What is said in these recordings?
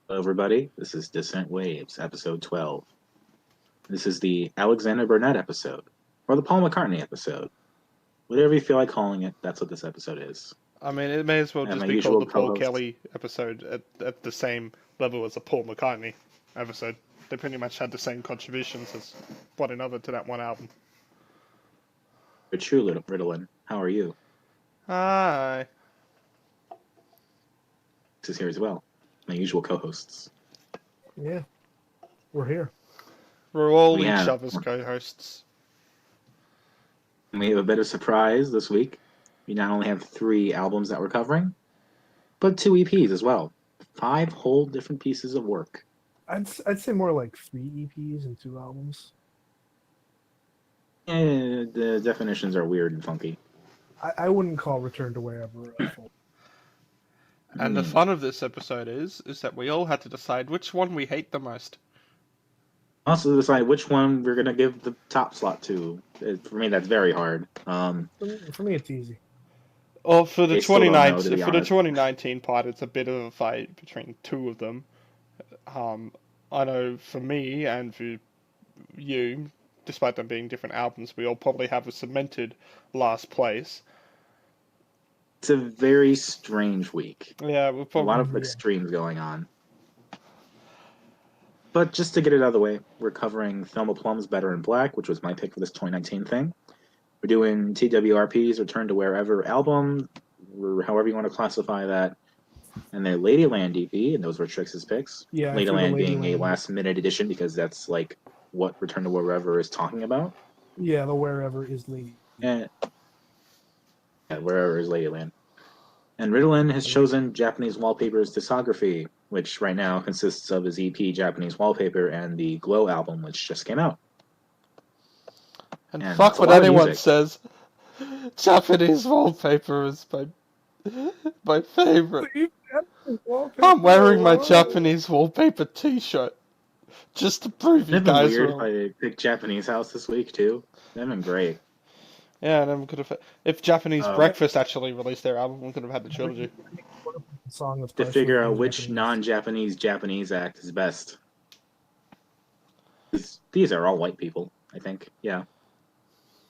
Hello, everybody. This is Dissonant Waves, episode 12. This is the Alexander Burnett episode, or the Paul McCartney episode. Whatever you feel like calling it, that's what this episode is. I mean, it may as well And just my be called usual the Paul co-host, Kelly episode at the same level as the Paul McCartney episode. They pretty much had the same contributions as one another to that one album. True Little Ritalin. How are you? Hi. This is here as well. My usual co-hosts. Yeah, we're here. We're all We each have- other's co-hosts. And we have a bit of surprise this week. We not only have 3 albums that we're covering, but 2 EPs as well. 5 whole different pieces of work. I'd say more like 3 EPs and 2 albums. The definitions are weird and funky. I wouldn't call Return to Wherever a full. And the fun of this episode is that we all had to decide which one we hate the most. Also decide which one we're going to give the top slot to. For me, that's very hard. For me, it's easy. Or for the They still don't know, to 2019 be for the honest. 2019 part, it's a bit of a fight between 2 of them. I know for me and for you, despite them being different albums, we all probably have a cemented last place. It's a very strange week. Yeah, we'll A probably. lot of Yeah. extremes going on. But just to get it out of the way, we're covering Thelma Plum's Better in Black, which was my pick for this 2019 thing. We're doing TWRP's Return to Wherever album, or however you want to classify that. And then Ladyland EP, and those were Trix's picks. Yeah, I threw the Ladyland being a Ladyland. last-minute edition because that's like what Return to Wherever is talking about. Yeah, the Wherever is Lady. Yeah, wherever is Ladyland. And Ritalin has chosen Japanese Wallpaper's discography, which right now consists of his EP Japanese Wallpaper and the Glow album, which just came out. And and fuck it's a what lot of anyone music. says. Japanese wallpaper is my favorite. I'm wearing my Japanese wallpaper T-shirt just to prove you It'd been guys weird wrong. if I picked Japanese House this week, too. That'd been great. Yeah, and then we could have. If Japanese Oh. Breakfast actually released their album, we could have had the trilogy. Song that's To partially figure out in which Japanese. non-Japanese Japanese act is best. 'Cause these are all white people, I think. Yeah.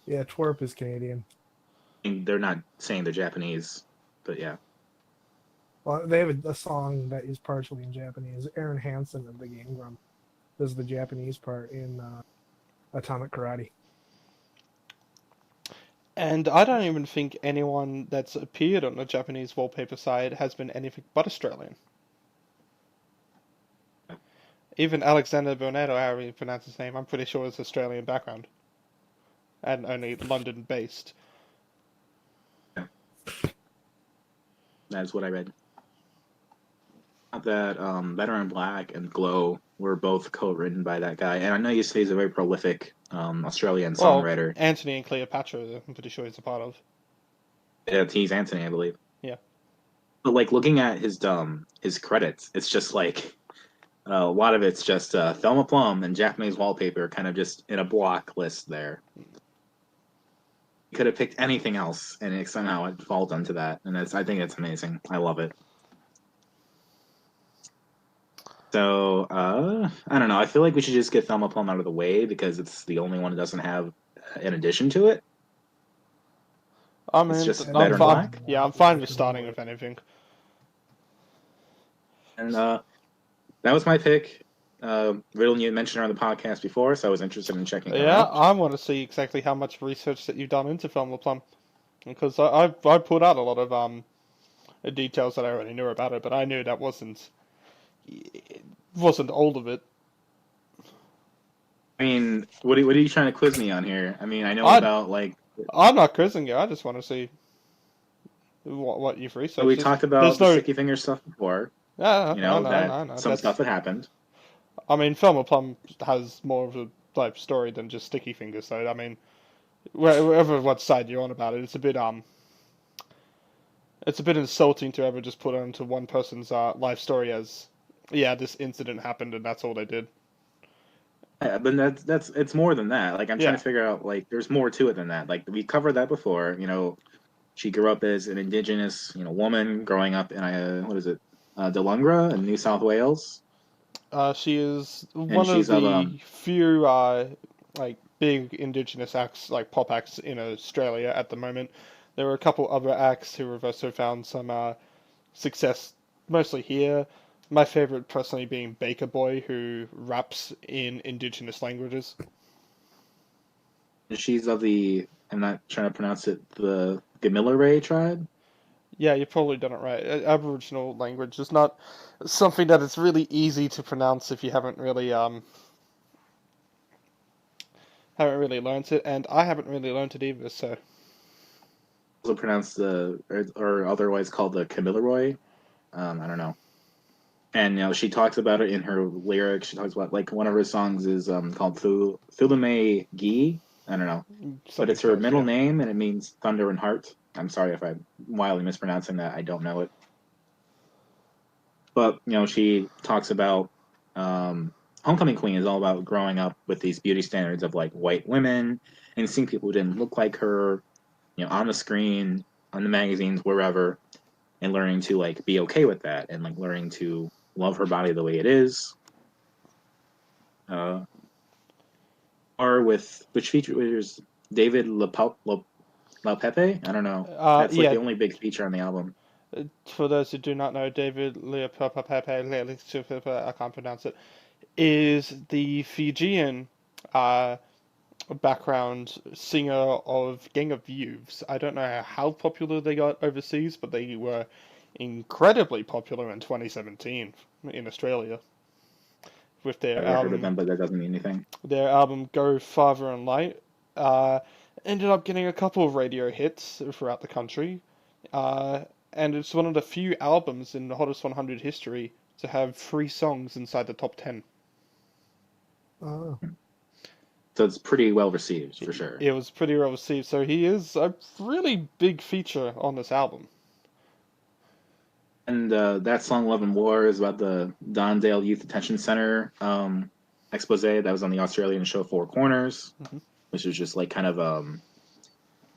Yeah, Twerp is Canadian. I mean, they're not saying they're Japanese, but yeah. Well, they have a song that is partially in Japanese. Aaron Hansen of the Game Grump does the Japanese part in Atomic Karate. And I don't even think anyone that's appeared on the Japanese wallpaper side has been anything but Australian. Even Alexander Burnett, or however you pronounce his name, I'm pretty sure is Australian background. And only London based. That's what I read. That Better in Black and Glow were both co-written by that guy, and I know you say he's a very prolific Australian songwriter. Anthony and Cleopatra, I'm pretty sure he's a part of. He's Anthony, I believe. Yeah. But like looking at his credits, it's just like a lot of it's just Thelma Plum and Japanese Wallpaper, kind of just in a block list there. You could have picked anything else, and it somehow it falls onto that, and I think it's amazing. I love it. So, I don't know. I feel like we should just get Thelma Plum out of the way because it's the only one that doesn't have an addition to it. I mean, just I'm Better in fine. Black? Yeah, I'm fine with starting with anything. And that was my pick. Riddle, you mentioned her on the podcast before, so I was interested in checking her Yeah, out. I want to see exactly how much research that you've done into Thelma Plum, because I put out a lot of details that I already knew about it, but I knew that wasn't all of it. I mean, what are you trying to quiz me on here? I mean, I know about like. I'm not quizzing you. I just want to see what you've researched. So we talked about there's the no- sticky finger stuff before. Yeah, You know that I know. some That's- stuff that happened. I mean, Thelma Plum has more of a type story than just Sticky Fingers. So I mean, wherever what side you're on about it, it's a bit insulting to ever just put onto one person's life story as, yeah, this incident happened and that's all they did. Yeah, but it's more than that. Like I'm trying Yeah. to figure out like there's more to it than that. Like we covered that before. You know, she grew up as an indigenous woman growing up in Delungra in New South Wales. She is And one of she's of the few like big indigenous acts, like pop acts in Australia at the moment. There are a couple other acts who have also found some success, mostly here. My favorite, personally, being Baker Boy, who raps in indigenous languages. she's of the, I'm not trying to pronounce it, the Gamilarey tribe. Yeah, you've probably done it right. Aboriginal language is not something that is really easy to pronounce if you haven't really learnt it, and I haven't really learnt it either. So Also pronounced the, or otherwise called the Kamilaroi. I don't know. And she talks about it in her lyrics. She talks about, like, one of her songs is called Thulume Gi. I don't know, but something it's her close, middle yeah. name and it means thunder and heart. I'm sorry if I'm wildly mispronouncing that. I don't know it. But she talks about Homecoming Queen is all about growing up with these beauty standards of like white women and seeing people who didn't look like her, on the screen, on the magazines, wherever, and learning to like be okay with that and like learning to love her body the way it is. Or with which features David LaPepe. I don't know. That's like Yeah. the only big feature on the album. For those who do not know, David I can't pronounce it, is the Fijian uh, background singer of Gang of Youths. I don't know how popular they got overseas, but they were incredibly popular in 2017 in Australia with I've never heard of them, but that doesn't mean anything. their album Go Farther and Light. Uh, Ended up getting a couple of radio hits throughout the country, and it's one of the few albums in the Hottest 100 history to have 3 songs inside the top 10. Oh, So it's pretty well received for sure. It was pretty well received, so he is a really big feature on this album. And that song "Love and War" is about the Dondale Youth Detention Center expose that was on the Australian show Four Corners, Mhm. which is just like kind of a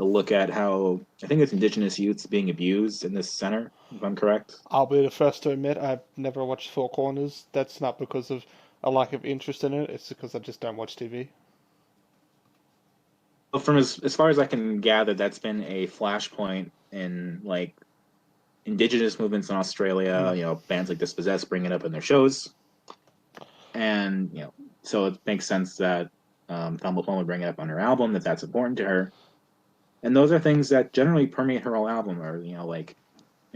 look at how I think it's Indigenous youths being abused in this center, if I'm correct. I'll be the first to admit I've never watched Four Corners. That's not because of a lack of interest in it, it's because I just don't watch TV. But from as far as I can gather, that's been a flashpoint in like Indigenous movements in Australia. Bands like Dispossessed bring it up in their shows, and so it makes sense that Thelma Plum would bring it up on her album, that's important to her. And those are things that generally permeate her whole album, or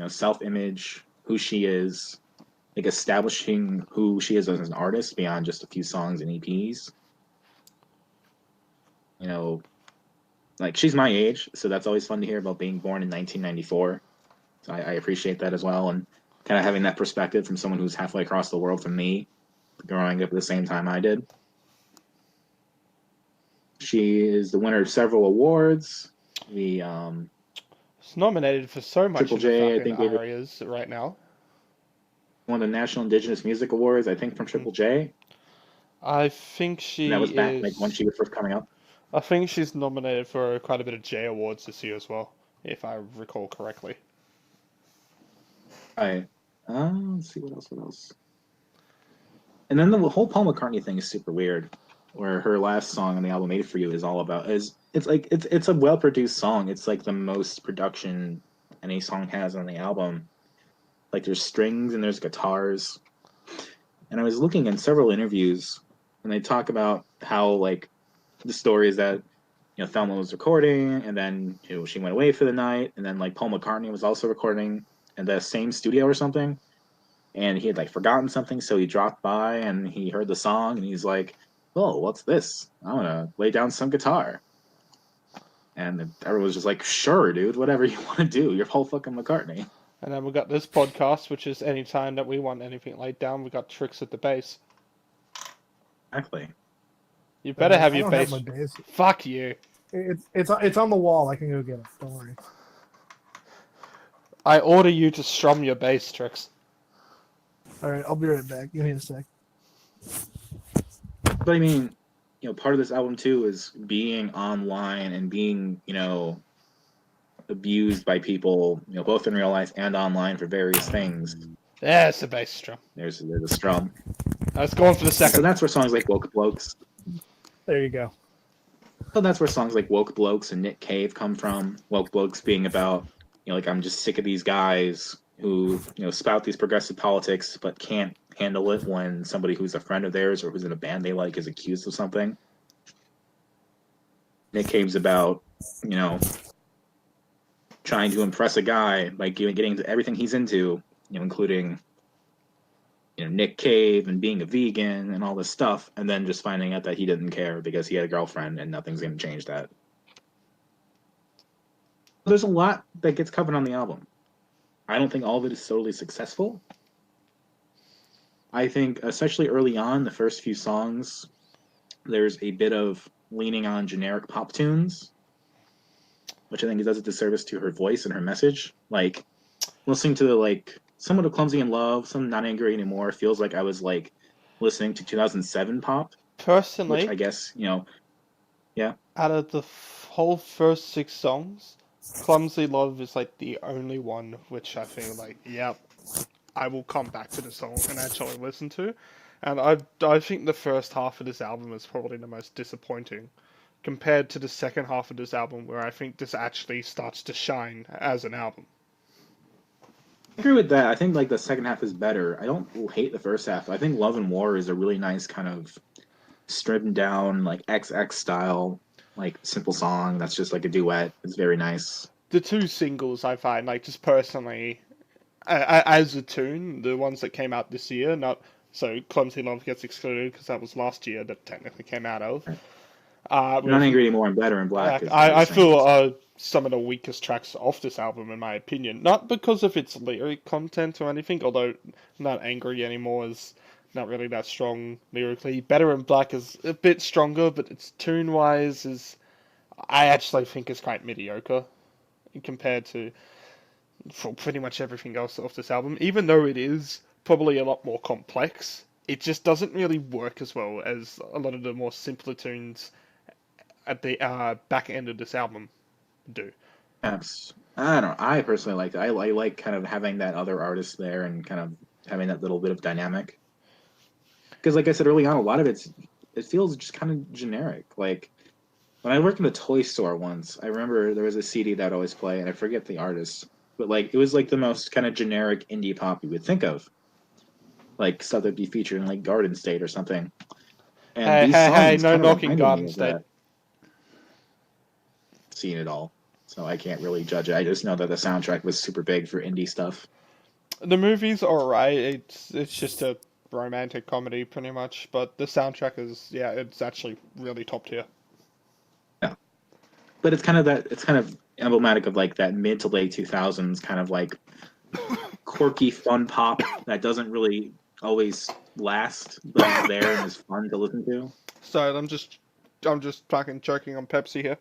self-image, who she is, like establishing who she is as an artist beyond just a few songs and EPs. Like, she's my age, so that's always fun to hear about being born in 1994. So I appreciate that as well, and kind of having that perspective from someone who's halfway across the world from me, growing up at the same time I did. She is the winner of several awards. It's nominated for so much Triple in the J, I fucking think, gave it areas right now. one of the National Indigenous Music Awards, I think, from Triple J. I think And that she was back like when is. she was first coming up. I think she's nominated for quite a bit of J Awards this year as well, if I recall correctly. Right. Let's see what else. And then the whole Paul McCartney thing is super weird, where her last song on the album "Made for You" is all about it's a well produced song. It's like the most production any song has on the album. Like, there's strings and there's guitars. And I was looking in several interviews, and they talk about how like the story is that Thelma was recording, and then she went away for the night, and then like Paul McCartney was also recording in the same studio or something, and he had like forgotten something, so he dropped by and he heard the song, and he's like, "Oh, what's this? I'm gonna lay down some guitar." And everyone was just like, "Sure, dude, whatever you want to do. You're Paul fucking McCartney." And then we got this podcast, which is any time that we want anything laid down, we got tricks at the bass. Exactly. You better have I your don't bass. have my bass. Fuck you. It's on the wall. I can go get it. Don't worry. I order you to strum your bass, Tricks. All right, I'll be right back. Give me a sec. But I mean, part of this album too is being online and being, abused by people, both in real life and online for various things. There's the bass strum. There's a strum. Let's go on for the So second. that's where songs like Woke Blokes. There you go. So that's where songs like Woke Blokes and Nick Cave come from. Woke Blokes being about, like, I'm just sick of these guys who, spout these progressive politics but can't handle it when somebody who's a friend of theirs or who's in a band they like is accused of something. Nick Cave's about, trying to impress a guy by getting to everything he's into, including Nick Cave and being a vegan and all this stuff, and then just finding out that he didn't care because he had a girlfriend and nothing's going to change that. There's a lot that gets covered on the album. I don't think all of it is totally successful. I think, especially early on, the first few songs, there's a bit of leaning on generic pop tunes, which I think does a disservice to her voice and her message. Like, listening to somewhat of Clumsy in Love, some Not Angry Anymore, feels like I was listening to 2007 pop. Personally, Which I guess, yeah. out of the whole first 6 songs, Clumsy Love is like the only one which I feel like, yep, I will come back to the song and actually listen to. And I think the first half of this album is probably the most disappointing compared to the second half of this album, where I think this actually starts to shine as an album. I agree with that. I think the second half is better. I don't hate the first half. I think Love and War is a really nice kind of stripped down XX style simple song that's just like a duet. It's very nice. The 2 singles I find, just personally, as a tune, the ones that came out this year, so Clumsy Love gets excluded because that was last year that technically came out of. Not Angry Anymore and Better in Black. I feel some of the weakest tracks off this album, in my opinion. Not because of its lyric content or anything, although Not Angry Anymore is not really that strong lyrically. Better in Black is a bit stronger, but its tune-wise I actually think is quite mediocre compared to pretty much everything else off this album. Even though it is probably a lot more complex, it just doesn't really work as well as a lot of the more simpler tunes at the back end of this album do. Yes. I don't know. I personally like that. I like kind of having that other artist there and kind of having that little bit of dynamic. Because like I said early on, a lot of it feels just kind of generic. Like when I worked in a toy store once, I remember there was a CD that I'd always play, and I forget the artist, but it was the most kind of generic indie pop you would think of, like stuff that'd be featured in Garden State or something. And these songs no kind of knocking reminded Garden me of State. that. Seen it all, so I can't really judge it. I just know that the soundtrack was super big for indie stuff. The movie's alright. It's just a romantic comedy pretty much, but the soundtrack is it's actually really top tier. Yeah, but it's kind of emblematic of that mid to late 2000s kind of quirky fun pop that doesn't really always last, but is there and is fun to listen to. Sorry, I'm just fucking choking on Pepsi here.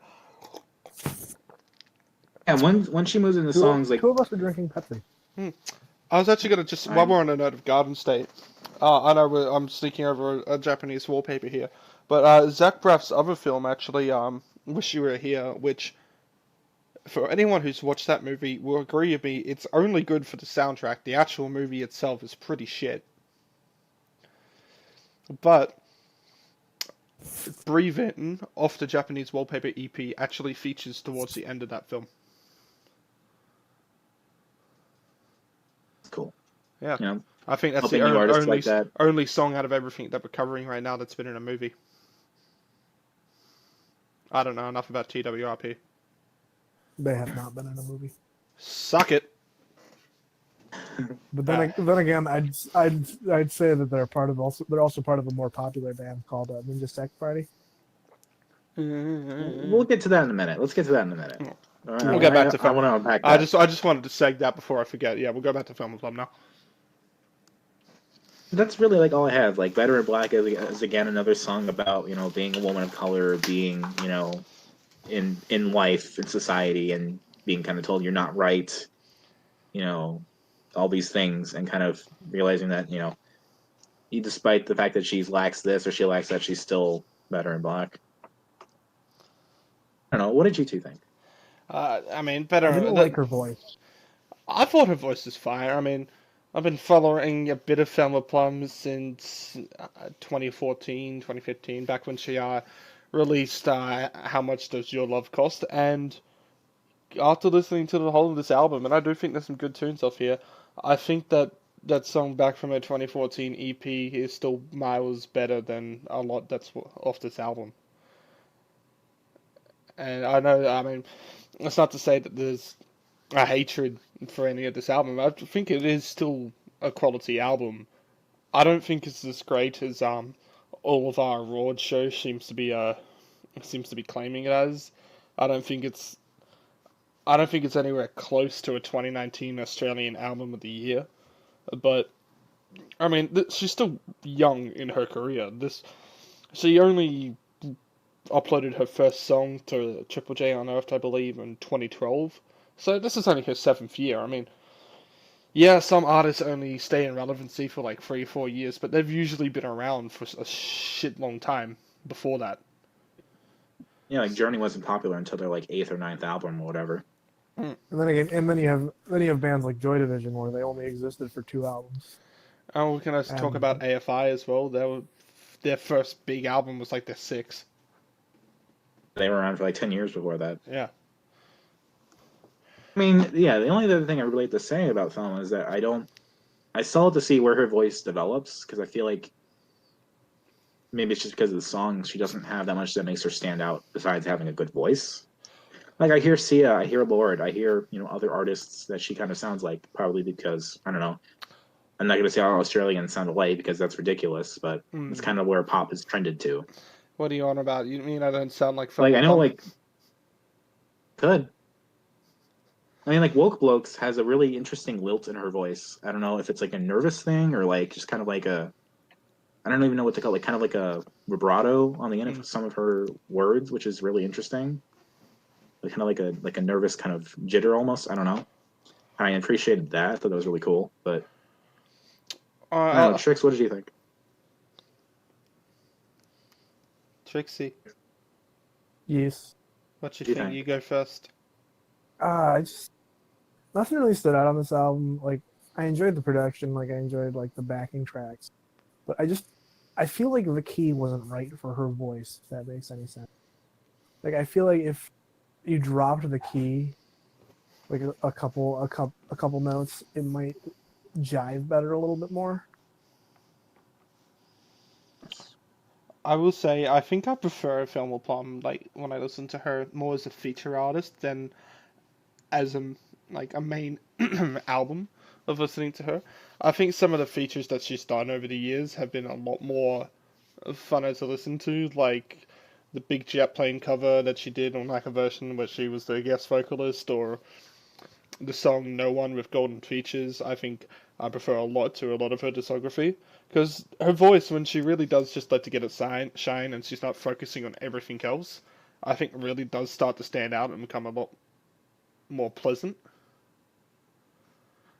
And when she moves into songs two of us are drinking Pepsi. I was actually gonna just while we're on a note of Garden State. I know I'm sneaking over a Japanese wallpaper here, but Zach Braff's other film actually, Wish You Were Here, which for anyone who's watched that movie will agree with me, it's only good for the soundtrack. The actual movie itself is pretty shit. But Breathe In, off the Japanese Wallpaper EP, actually features towards the end of that film. Cool. Yeah. I think that's the only song out of everything that we're covering right now that's been in a movie. I don't know enough about TWRP. They have not been in a movie. Suck it. But then again, I'd say that they're also part of a more popular band called Ninja Sex Party. We'll get to that in a minute. Let's get to that in a minute. Right, we'll get back to film. I want to unpack that. I just wanted to seg that before I forget. Yeah, we'll go back to Film Club now. That's really all I have. Better in Black is again another song about being a woman of color, being in life in society, and being kind of told you're not right. All these things, and kind of realizing that despite the fact that she lacks this or she lacks that, she's still better in Black. I don't know. What did you two think? I mean, better. I didn't like her voice. I thought her voice was fine. I mean, I've been following a bit of Thelma Plum since 2014, 2015, back when she released How Much Does Your Love Cost? And after listening to the whole of this album, and I do think there's some good tunes off here, I think that that song back from her 2014 EP is still miles better than a lot that's off this album. And I know, I mean, it's not to say that there's a hatred for any of this album. I think it is still a quality album. I don't think it's as great as all of our award show seems to be claiming it as. I don't think it's I don't think it's anywhere close to a 2019 Australian Album of the Year. But I mean, she's still young in her career. This She only uploaded her first song to Triple J Unearthed, I believe, in 2012. So this is only her seventh year. I mean, yeah, some artists only stay in relevancy for like 3 or 4 years, but they've usually been around for a shit long time before that. Yeah, like Journey wasn't popular until their like eighth or ninth album or whatever. And then again, and then you have bands like Joy Division where they only existed for 2 albums. And we can also talk And about AFI as well. Their first big album was like their sixth. They were around for like 10 years before that. Yeah. I mean, yeah, the only other thing I really like to say about Thelma is that I still have to see where her voice develops, because I feel like maybe it's just because of the songs, she doesn't have that much that makes her stand out besides having a good voice. Like I hear Sia, I hear Lord, I hear, other artists that she kind of sounds like, probably because, I don't know, I'm not going to say all Australians sound alike because that's ridiculous, but it's kind of where pop has trended to. What are you on about? You mean I don't sound like Like, I know, Pop? like, could. I mean, like, Woke Blokes has a really interesting lilt in her voice. I don't know if it's like a nervous thing or like just kind of like I don't even know what to call it, like kind of like a vibrato on the end of some of her words, which is really interesting. Like, kind of like a nervous kind of jitter almost. I don't know. I appreciated that. I thought that was really cool. But I don't know, Trix, what did you think? Trixie, yes, what you Do you think? think? You go first. I just nothing really stood out on this album. Like I enjoyed the production, like I enjoyed like the backing tracks, but I feel like the key wasn't right for her voice. If that makes any sense. Like I feel like if you dropped the key, like a couple notes, it might jive better a little bit more. I will say I think I prefer Thelma Plum like when I listen to her more as a feature artist than as a main album of listening to her. I think some of the features that she's done over the years have been a lot more funner to listen to, like the big jet plane cover that she did on like a version where she was the guest vocalist, or the song "No One" with golden features. I think I prefer a lot to a lot of her discography, because her voice, when she really does just let to get it shine and she's not focusing on everything else, I think really does start to stand out and become a lot more pleasant.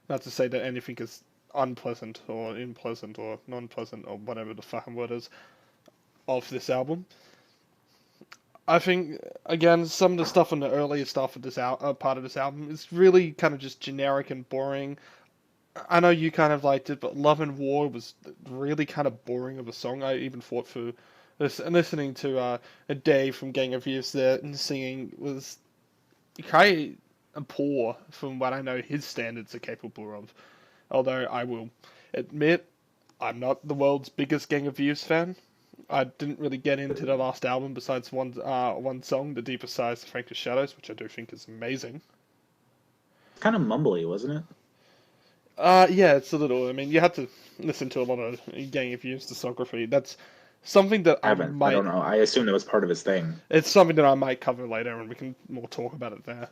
Not to say that anything is unpleasant or unpleasant or non-pleasant or whatever the fucking word is of this album. I think again some of the stuff on the earlier stuff of this part of this album is really kind of just generic and boring. I know you kind of liked it, but Love and War was really kind of boring of a song. I even thought for this, and listening to a Day from Gang of Youths there and singing was quite poor from what I know his standards are capable of. Although I will admit, I'm not the world's biggest Gang of Youths fan. I didn't really get into the last album besides one song, The Deepest Sighs, The Frankest Shadows, which I do think is amazing. Kind of mumbly, wasn't it? Yeah, it's a little. I mean, you had to listen to a lot of Gang of Youths discography. That's something that I I haven't. I don't might. know. I assume that was part of his thing. It's something that I might cover later, and we can more talk about it there.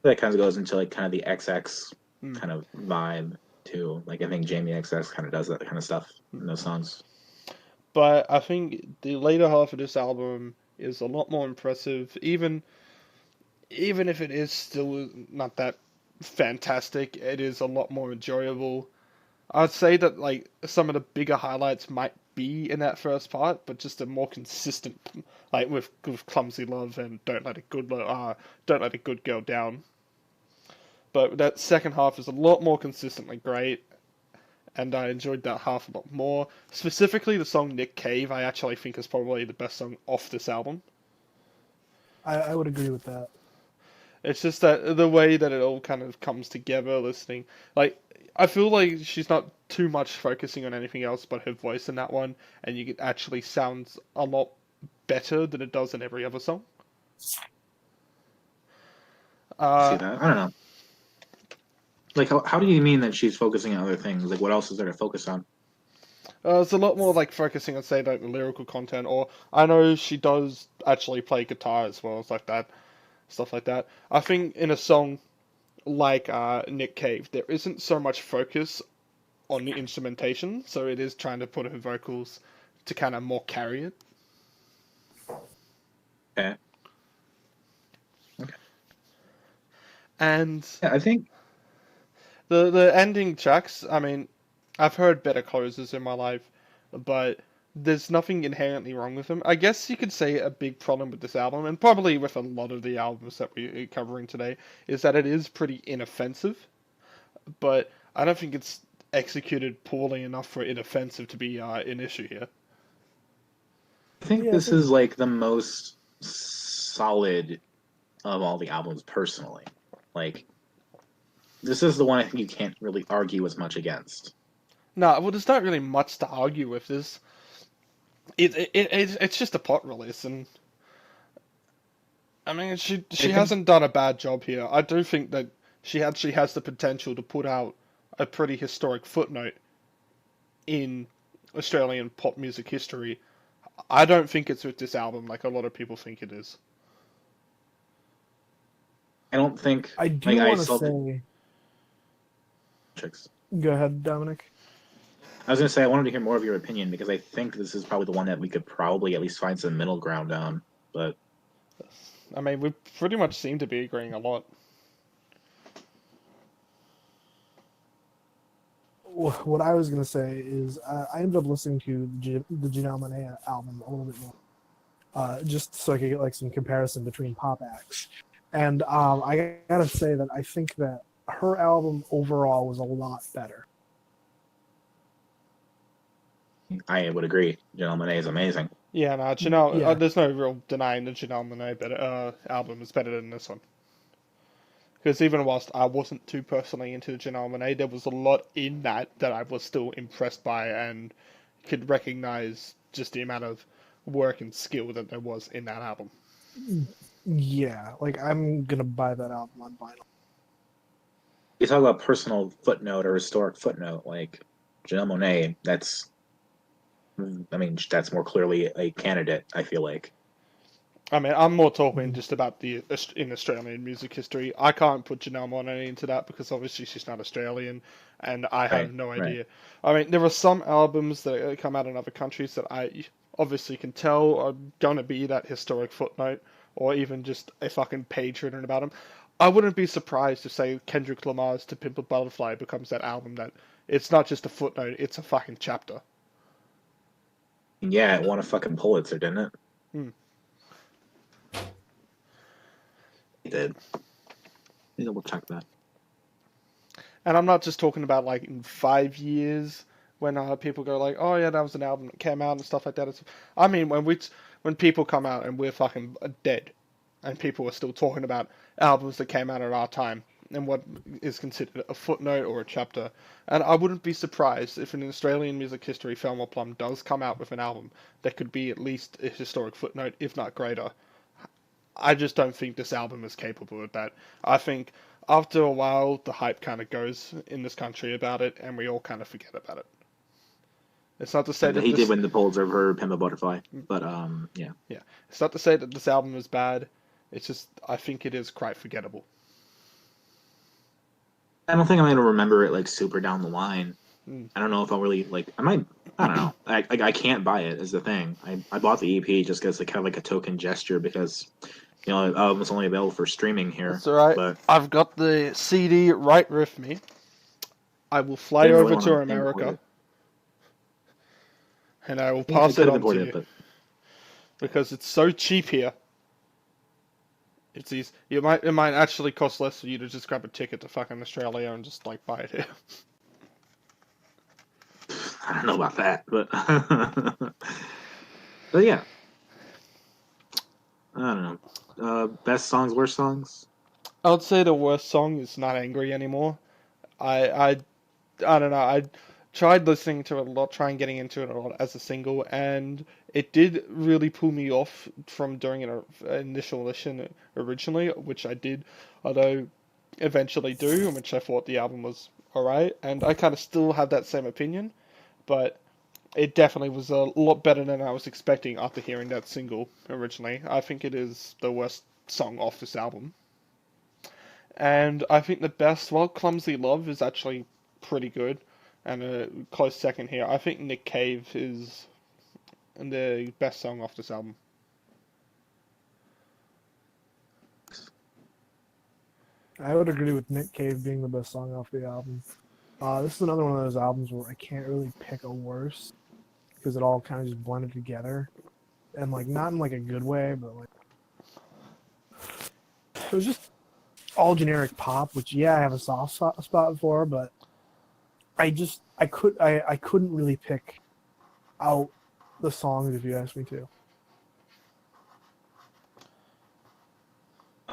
That kind of goes into like kind of the XX Hmm. kind of vibe too. Like I think Jamie XX kind of does that kind of stuff in those songs. But I think the later half of this album is a lot more impressive, even if it is still not that fantastic. It is a lot more enjoyable. I'd say that like some of the bigger highlights might be in that first part, but just a more consistent, like with Clumsy Love and Don't Let a Good Girl Down. but that second half is a lot more consistently great, and I enjoyed that half a lot more. Specifically, the song Nick Cave, I actually think is probably the best song off this album. I would agree with that. It's just that the way that it all kind of comes together, listening. Like, I feel like she's not too much focusing on anything else but her voice in that one, and it actually sounds a lot better than it does in every other song. See that? I don't know. Like, how do you mean that she's focusing on other things? Like, what else is there to focus on? It's a lot more like focusing on, say, like the lyrical content, or I know she does actually play guitar as well, stuff like that. I think in a song like Nick Cave, there isn't so much focus on the instrumentation, so it is trying to put her vocals to kind of more carry it. Okay. And Yeah, I think the ending tracks, I mean, I've heard better closers in my life, but there's nothing inherently wrong with them. I guess you could say a big problem with this album, and probably with a lot of the albums that we're covering today, is that it is pretty inoffensive, but I don't think it's executed poorly enough for inoffensive to be an issue here. I think Yeah, I this think is like the most solid of all the albums personally. Like, this is the one I think you can't really argue as much against. No, well, there's not really much to argue with. It's just a pot release, and I mean, she think hasn't done a bad job here. I do think that she actually has the potential to put out a pretty historic footnote in Australian pop music history. I don't think it's with this album like a lot of people think it is. I don't think I do like I want to saw say. Chicks. Go ahead, Dominic. I was gonna say I wanted to hear more of your opinion because I think this is probably the one that we could probably at least find some middle ground on. But I mean, we pretty much seem to be agreeing a lot. What I was gonna say is I ended up listening to the Janelle Monáe album a little bit more, just so I could get like some comparison between pop acts. And I gotta say that I think that her album overall was a lot better. I would agree. Janelle Monáe is amazing. Yeah, no, Janelle. Yeah. There's no real denying the Janelle Monáe album is better than this one. Because even whilst I wasn't too personally into Janelle Monáe, there was a lot in that I was still impressed by and could recognize just the amount of work and skill that there was in that album. Yeah, like I'm gonna buy that album on vinyl. You talk about personal footnote or historic footnote, like Janelle Monáe. That's more clearly a candidate. I feel like. I mean, I'm more talking just about in Australian music history. I can't put Janelle Monáe into that because obviously she's not Australian, and I have no idea. Right. I mean, there are some albums that come out in other countries that I obviously can tell are gonna be that historic footnote, or even just a fucking page written about them. I wouldn't be surprised if, say, Kendrick Lamar's "To Pimp a Butterfly" becomes that album that it's not just a footnote; it's a fucking chapter. Yeah, it won a fucking Pulitzer, didn't it? Hmm. It did. Maybe we'll check that. And I'm not just talking about like in 5 years when people go like, oh yeah, that was an album that came out and stuff like that. I mean, when people come out and we're fucking dead, and people are still talking about albums that came out at our time and what is considered a footnote or a chapter. And I wouldn't be surprised if in Australian music history, Thelma Plum does come out with an album that could be at least a historic footnote, if not greater. I just don't think this album is capable of that. I think after a while, the hype kind of goes in this country about it, and we all kind of forget about it. It's not to say that he did win the Pulitzer for Pimp a Butterfly, but yeah. Yeah, it's not to say that this album is bad. It's just I think it is quite forgettable. I don't think I'm gonna remember it like super down the line. I don't know if I'll really like. I might. I don't know. I can't buy it is the thing. I bought the EP just because like kind of like a token gesture because it was only available for streaming here. That's alright. But I've got the CD right with me. I will fly over to America, and I will pass it on to you because it's so cheap here. It's easy. It might actually cost less for you to just grab a ticket to fucking Australia and just like buy it here. I don't know about that, but but yeah, I don't know. Best songs, worst songs. I would say the worst song is Not Angry Anymore. I I I don't know. I tried listening to it a lot, trying getting into it a lot as a single, and it did really pull me off from doing an initial listen originally, which I did, although eventually do, in which I thought the album was alright, and I kind of still have that same opinion, but it definitely was a lot better than I was expecting after hearing that single originally. I think it is the worst song off this album. And I think the best, well, Clumsy Love is actually pretty good, and a close second here. I think Nick Cave is the best song off this album. I would agree with Nick Cave being the best song off the album. This is another one of those albums where I can't really pick a worst because it all kind of just blended together, and like not in like a good way, but like it was just all generic pop, which yeah, I have a soft spot for, but I couldn't really pick out the songs if you asked me to.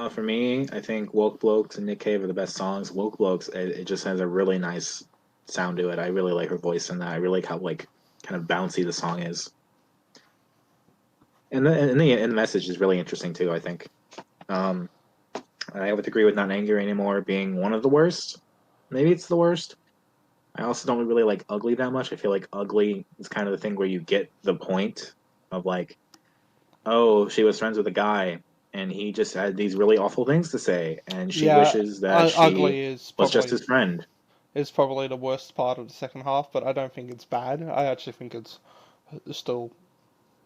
For me, I think Woke Blokes and Nick Cave are the best songs. Woke Blokes, it just has a really nice sound to it. I really like her voice in that. I really like how like kind of bouncy the song is, and the message is really interesting too. I think. Um, I would agree with Not Angry Anymore being one of the worst. Maybe it's the worst. I also don't really like Ugly that much. I feel like Ugly is kind of the thing where you get the point of like, oh, she was friends with a guy and he just had these really awful things to say and she Yeah, wishes that she Ugly was just his friend. is probably the worst part of the second half, but I don't think it's bad. I actually think it's still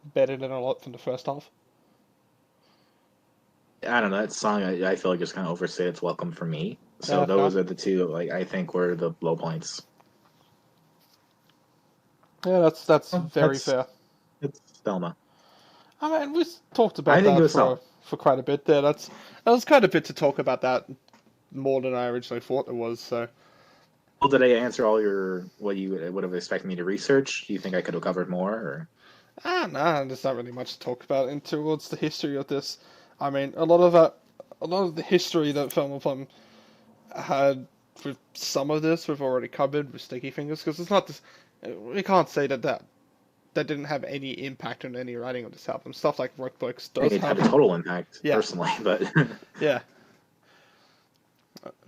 better than a lot from the first half. I don't know, that song I feel like just kind of overstayed its welcome for me. So Yeah, fair. those are the two like I think were the low points. Yeah, that's Well, very fair. it's Thelma. I mean, we talked I about think it that was solid. for quite a bit there. That was quite a bit to talk about that more than I originally thought it was. So Well, did I answer all your what you would have expected me to research? Do you think I could have covered more? Or nah, there's not really much to talk about in towards the history of this. I mean, a lot of the history that Film Upon had with some of this we've already covered with Sticky Fingers because it's not this. We can't say that didn't have any impact on any writing of this album. Stuff like Workbooks I think does it had have. a total impact Yeah, personally, but yeah,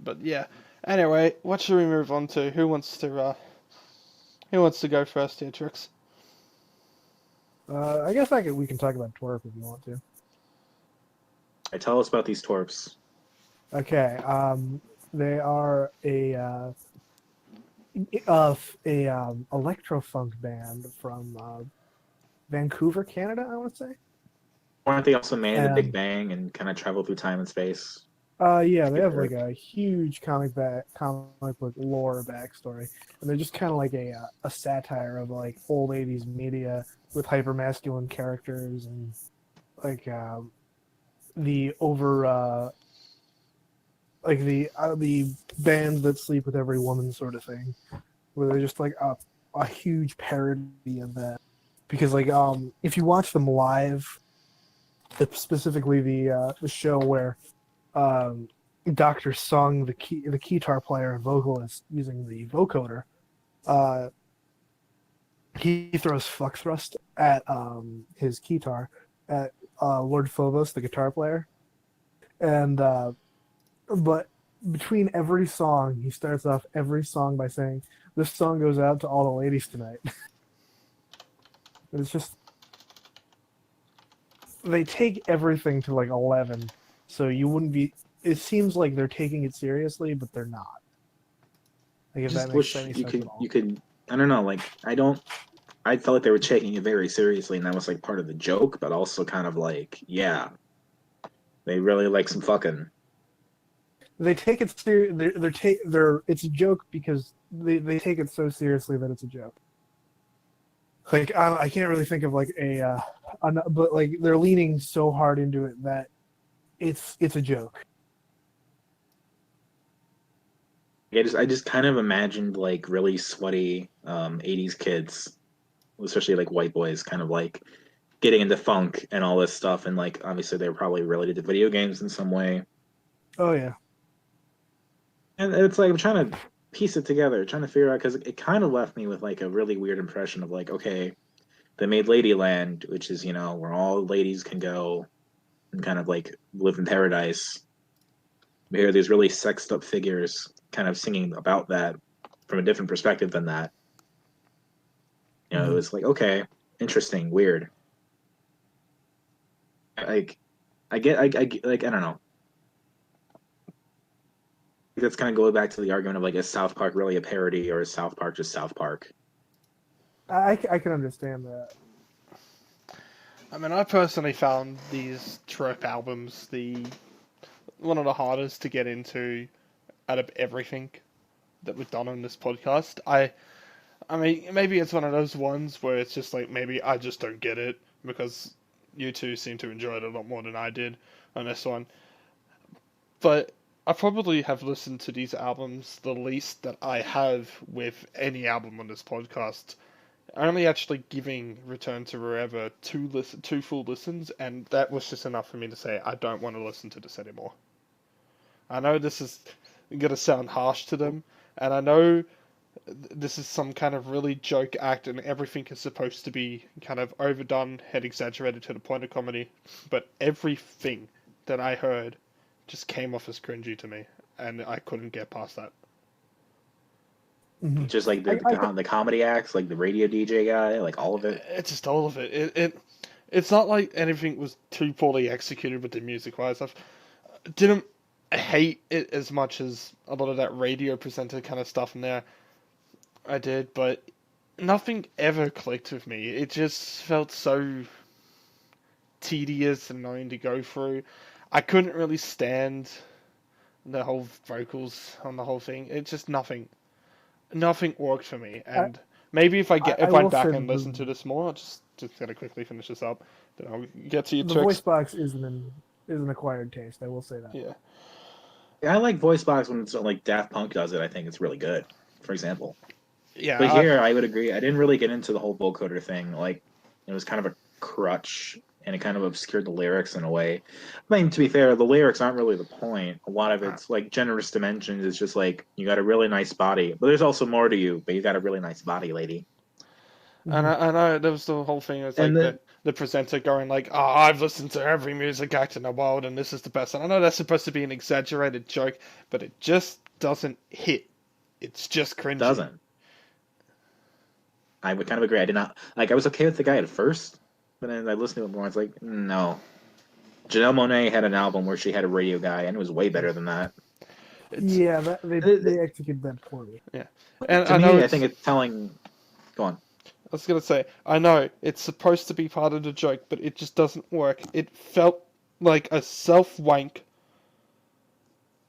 but yeah. Anyway, what should we move on to? Who wants to go first here, Trix? I guess we can talk about twerp if you want to. I tell us about these twerps. Okay, they are a electro funk band from Vancouver, Canada. I want to say. Aren't they also man in the Big And Bang and kind of travel through time and space? yeah, they Skip have like Earth. a huge comic book lore backstory, and they're just kind of like a satire of like old '80s media with hyper masculine characters and like the over like the bands that sleep with every woman sort of thing, where they're just like a huge parody of that. Because like if you watch them live, specifically the show where um, Doctor Sung, the guitar player and vocalist, using the vocoder, uh, he throws fuck thrust at his guitar at Lord Phobos, the guitar player, and but between every song, he starts off every song by saying, "This song goes out to all the ladies tonight." It's just they take everything to like 11, so you wouldn't be. It seems like they're taking it seriously, but they're not. Like I if that just makes wish any sense at all. you could I don't know, like I felt like they were taking it very seriously and that was like part of the joke, but also kind of like, yeah, they really like some fucking. They take it ser- they're it's a joke because they take it so seriously that it's a joke. Like I can't really think of like but like they're leaning so hard into it that it's a joke. I just kind of imagined like really sweaty 80s kids, especially like white boys, kind of like getting into funk and all this stuff, and like obviously they were probably related to video games in some way. Oh yeah. And it's like I'm trying to piece it together, trying to figure out because it kind of left me with like a really weird impression of like, okay, they made Ladyland, which is where all ladies can go and kind of like live in paradise. We hear these really sexed up figures kind of singing about that from a different perspective than that. It was like, okay, interesting, weird. Like, I don't know. That's kind of going back to the argument of like, is South Park really a parody or is South Park just South Park? I can understand that. I mean, I personally found these trope albums one of the hardest to get into out of everything that we've done on this podcast. I mean, maybe it's one of those ones where it's just like, maybe I just don't get it because you two seem to enjoy it a lot more than I did on this one. But I probably have listened to these albums the least that I have with any album on this podcast. Only actually giving Return to Wherever two full listens, and that was just enough for me to say I don't want to listen to this anymore. I know this is going to sound harsh to them, and I know this is some kind of really joke act and everything is supposed to be kind of overdone and exaggerated to the point of comedy, but everything that I heard just came off as cringy to me, and I couldn't get past that. Just like the comedy acts, like the radio DJ guy, like all of it. It's just all of it. It's not like anything was too poorly executed with the music wise. I didn't hate it as much as a lot of that radio presenter kind of stuff in there. I did, but nothing ever clicked with me. It just felt so tedious and annoying to go through. I couldn't really stand the whole vocals on the whole thing. It's just nothing worked for me. And maybe if I went back and listened to this more, I'll just gonna quickly finish this up. Then I'll get to your The tricks. voice box is an acquired taste. I will say that. Yeah. I like voice box when it's like Daft Punk does it. I think it's really good, for example. Yeah. But here, I would agree. I didn't really get into the whole vocoder thing. Like, it was kind of a crutch, and it kind of obscured the lyrics in a way. I mean, to be fair, the lyrics aren't really the point. A lot of it's like generous dimensions. It's just like, you got a really nice body, but there's also more to you, but you got a really nice body, lady. And I know there was the whole thing. It was like the presenter going like, "Oh, I've listened to every music act in the world, and this is the best." And I know that's supposed to be an exaggerated joke, but it just doesn't hit. It's just cringy. Doesn't. I would kind of agree. I did not like. I was okay with the guy at first, but then I listened to it more. I was like, no. Janelle Monáe had an album where she had a radio guy, and it was way better than that. Yeah, they executed that poorly. Yeah, and to me, I think it's telling. Go on. I was gonna say, I know it's supposed to be part of the joke, but it just doesn't work. It felt like a self-wank,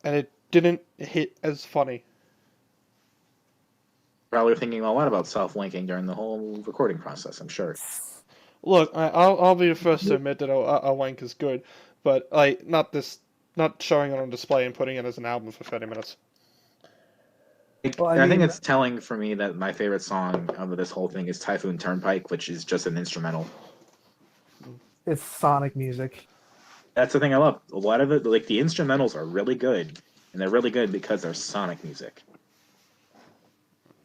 and it didn't hit as funny. Probably thinking a lot about self-linking during the whole recording process, I'm sure. Look, I'll be the first to admit that a wank is good, but like not showing it on display and putting it as an album for 30 minutes. Well, I think it's telling for me that my favorite song of this whole thing is Typhoon Turnpike, which is just an instrumental. It's Sonic music. That's the thing I love. A lot of it, like the instrumentals are really good, and they're really good because they're Sonic music.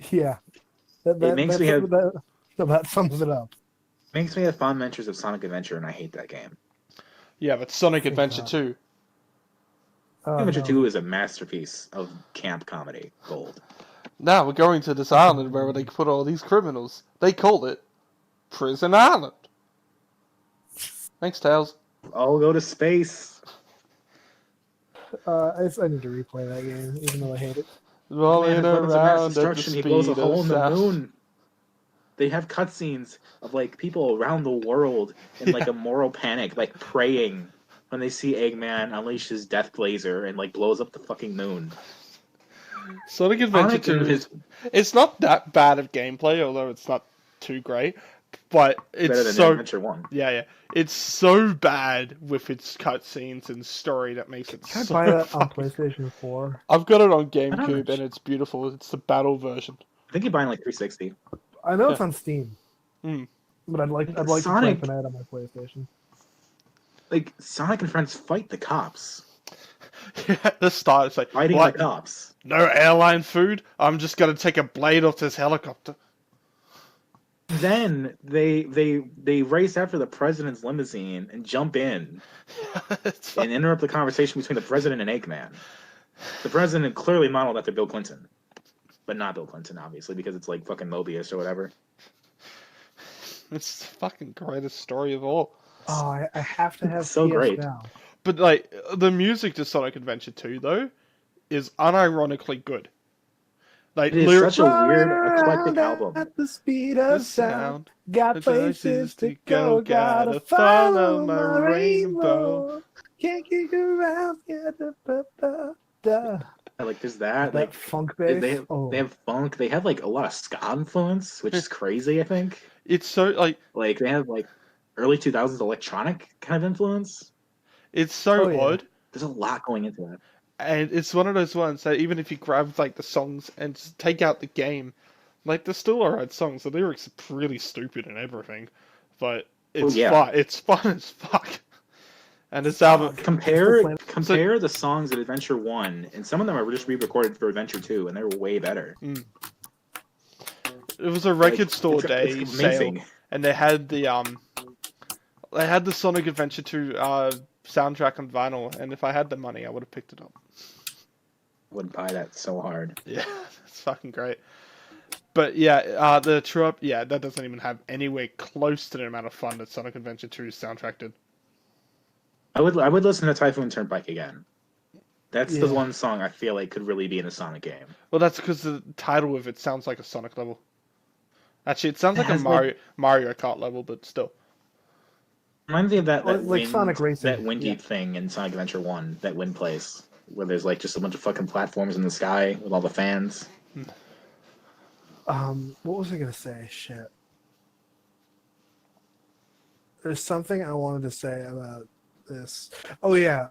Yeah. It makes me have... That sums it up. Makes me have fond memories of Sonic Adventure, and I hate that game. Yeah, but Sonic Adventure 2. Adventure 2 is a masterpiece of camp comedy gold. Now we're going to this island where they put all these criminals. They called it Prison Island. Thanks, Tails. I'll go to space. I need to replay that game, even though I hate it. Rolling around at the He speed blows a hole of in the sound. moon. They have cutscenes of like people around the world in like a moral panic, like praying when they see Eggman unleash his death laser and like blows up the fucking moon. Sonic Adventure 2 it's not that bad of gameplay, although it's not too great. but Better it's than so Adventure 1. yeah. It's so bad with its cutscenes and story that makes it Can I so buy that on fucking. PlayStation 4? I've got it on I don't know. GameCube and it's beautiful. It's the battle version. I think you're buying like 360. I know Yeah. it's on Steam, Mm. but I'd like to Sonic, play it on my PlayStation. like Sonic and friends fight the cops, At the start, it's like, fighting what? the cops. No airline food? I'm just gonna take a blade off this helicopter. Then they race after the president's limousine and jump in It's and interrupt the conversation between the president and Eggman. The president clearly modeled after Bill Clinton, but not Bill Clinton, obviously, because it's like fucking Mobius or whatever. it's the fucking greatest story of all. Oh, I have to have So PS great. now. But like the music to Sonic Adventure 2 though is unironically good. Like It is such a weird, eclectic Around album. at the speed the of sound. sound. Got places to go, gotta follow my rainbow. Can't kick around, yeah, da. Like there's that. That Like funk they bass. they have funk. They have like a lot of ska influence, which is crazy. I think It's so like they have like early 2000s electronic kind of influence. it's so Oh, yeah. odd. There's a lot going into that. And it's one of those ones that even if you grab like the songs and just take out the game, like they're still alright songs. The lyrics are pretty stupid and everything, but it's yeah. fun. It's fun as fuck. And this album, Compare the songs at Adventure 1, and some of them are just re-recorded for Adventure 2, and they're way better. it was a record store day it's sale, amazing. and they had the Sonic Adventure 2 soundtrack on vinyl, and if I had the money, I would have picked it up. Would buy that so hard. Yeah, it's fucking great. But yeah, the True Up, yeah, that doesn't even have anywhere close to the amount of fun that Sonic Adventure 2's soundtrack did. I would listen to Typhoon Turnpike again. That's the Yeah. one song I feel like could really be in a Sonic game. Well, that's because the title of it sounds like a Sonic level. Actually, it sounds like a has, like- Mario Kart level, but still. Reminds me of that Like wind, Sonic Racing, that windy yeah. thing in Sonic Adventure 1, that wind place, where there's like just a bunch of fucking platforms in the sky with all the fans. What was I gonna say? Shit. There's something I wanted to say about this. Oh yeah,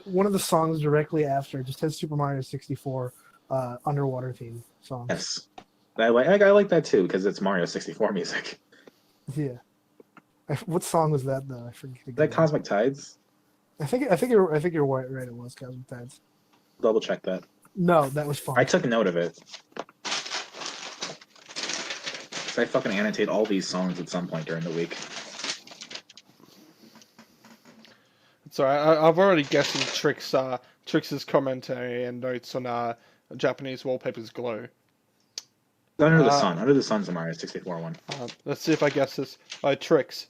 one of the songs directly after just has Super Mario 64 underwater theme song. Yes. I like that too, because it's Mario 64 music. Yeah. What song was that though? I forget. Is that Cosmic Tides? I think you're right. It was Cosmic Tides. Double check that. No, that was fun. I took note of it. So I fucking annotate all these songs at some point during the week. So I've already guessed Trix's commentary and notes on Japanese Wallpaper's Glow. Under the Sun. Under the Sun's the Mario 64 one. Let's see if I guess this. Trix.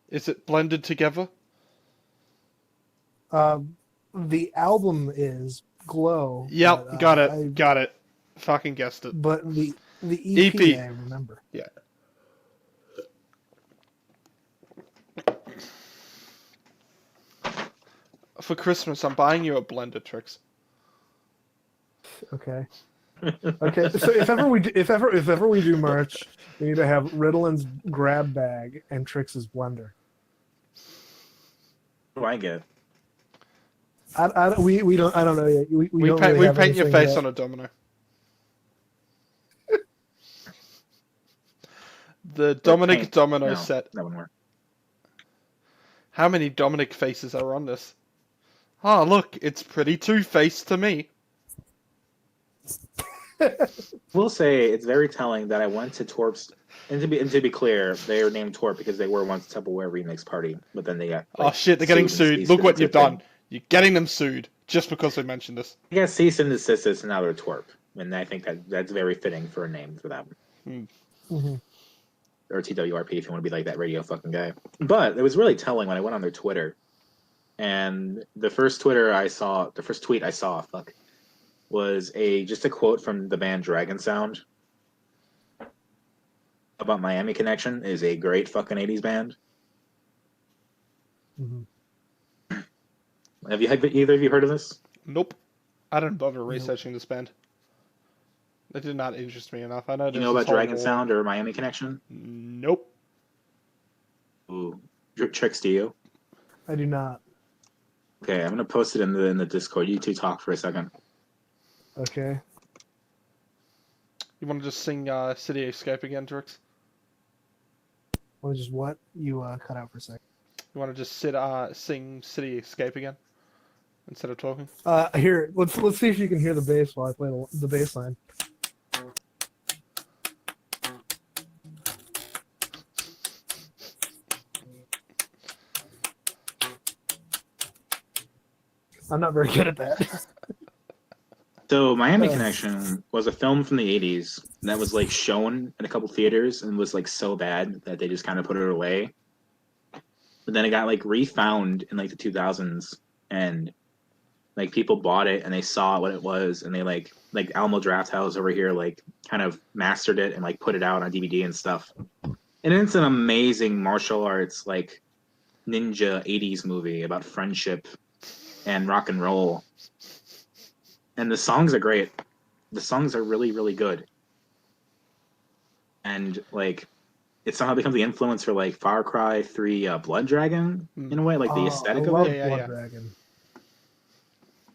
Is it blended together? The album is Glow. Yep, but, got it. Fucking guessed it. But the EP, I remember. Yeah. For Christmas, I'm buying you a blender, Trix. Okay. Okay. So if ever we do merch, we need to have Riddlin's grab bag and Trix's blender. What do I get? We don't. I don't know yet. We don't paint, really we have paint your anything face yet. on a domino. The Dominic paint. domino No, set. that wouldn't work. How many Dominic faces are on this? Oh, look, it's pretty two-faced to me. We'll say it's very telling that I went to Torp's, and to be clear, they were named Torp because they were once Tupperware Remix Party, but then they got Oh shit, they're getting sued. Look what you've done. You're getting them sued just because we mentioned this. I guess cease and desist, and now they're Torp, and I think that's very fitting for a name for them. Mm-hmm. Or TWRP if you want to be like that radio fucking guy. But it was really telling when I went on their Twitter, and the first tweet I saw, was just a quote from the band Dragon Sound about Miami Connection is a great fucking 80s band. Mm-hmm. Have either of you heard of this? Nope. I didn't bother researching this band. It did not interest me enough. I know. You know about Dragon Sound or Miami Connection? Nope. Ooh, tricks to you. I do not. Okay, I'm gonna post it in the Discord. You two talk for a second. Okay. You want to just sing City Escape again, Drix? Well, just what? You cut out for a second. You want to just sing City Escape again instead of talking? Here, let's see if you can hear the bass while I play the bass line. I'm not very good at that. So Miami Connection was a film from the 80s that was like shown in a couple theaters and was like so bad that they just kind of put it away. But then it got like refound in like the 2000s, and like people bought it and they saw what it was, and they like Alamo Drafthouse over here like kind of mastered it and like put it out on DVD and stuff. And it's an amazing martial arts like ninja 80s movie about friendship and rock and roll. And the songs are great. The songs are really, really good. And like it somehow becomes the influence for like Far Cry 3 Blood Dragon in a way, like the aesthetic of it. Blood Dragon.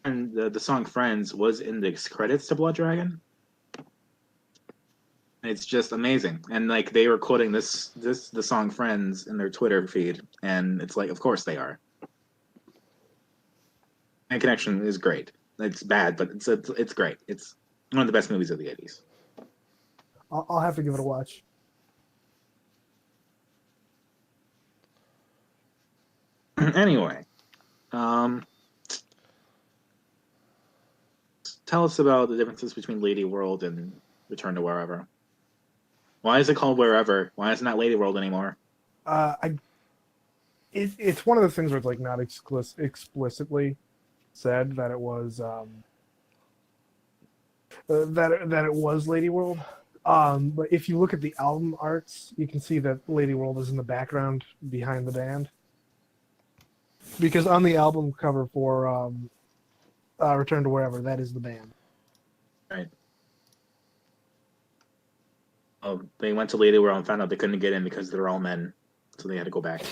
And the song Friends was in the credits to Blood Dragon. And it's just amazing. And like they were quoting the song Friends in their Twitter feed, and it's like, of course they are. And Connection is great. It's bad, but it's great. It's one of the best movies of the 80s. I'll have to give it a watch. Anyway, tell us about the differences between Lady World and Return to Wherever. Why is it called Wherever? Why is it not Lady World anymore? It's one of those things where it's like not explicitly said that it was that it was Lady World. But if you look at the album arts, you can see that Lady World is in the background behind the band. Because on the album cover for Return to Wherever, that is the band. Right. Oh, they went to Lady World and found out they couldn't get in because they're all men, so they had to go back.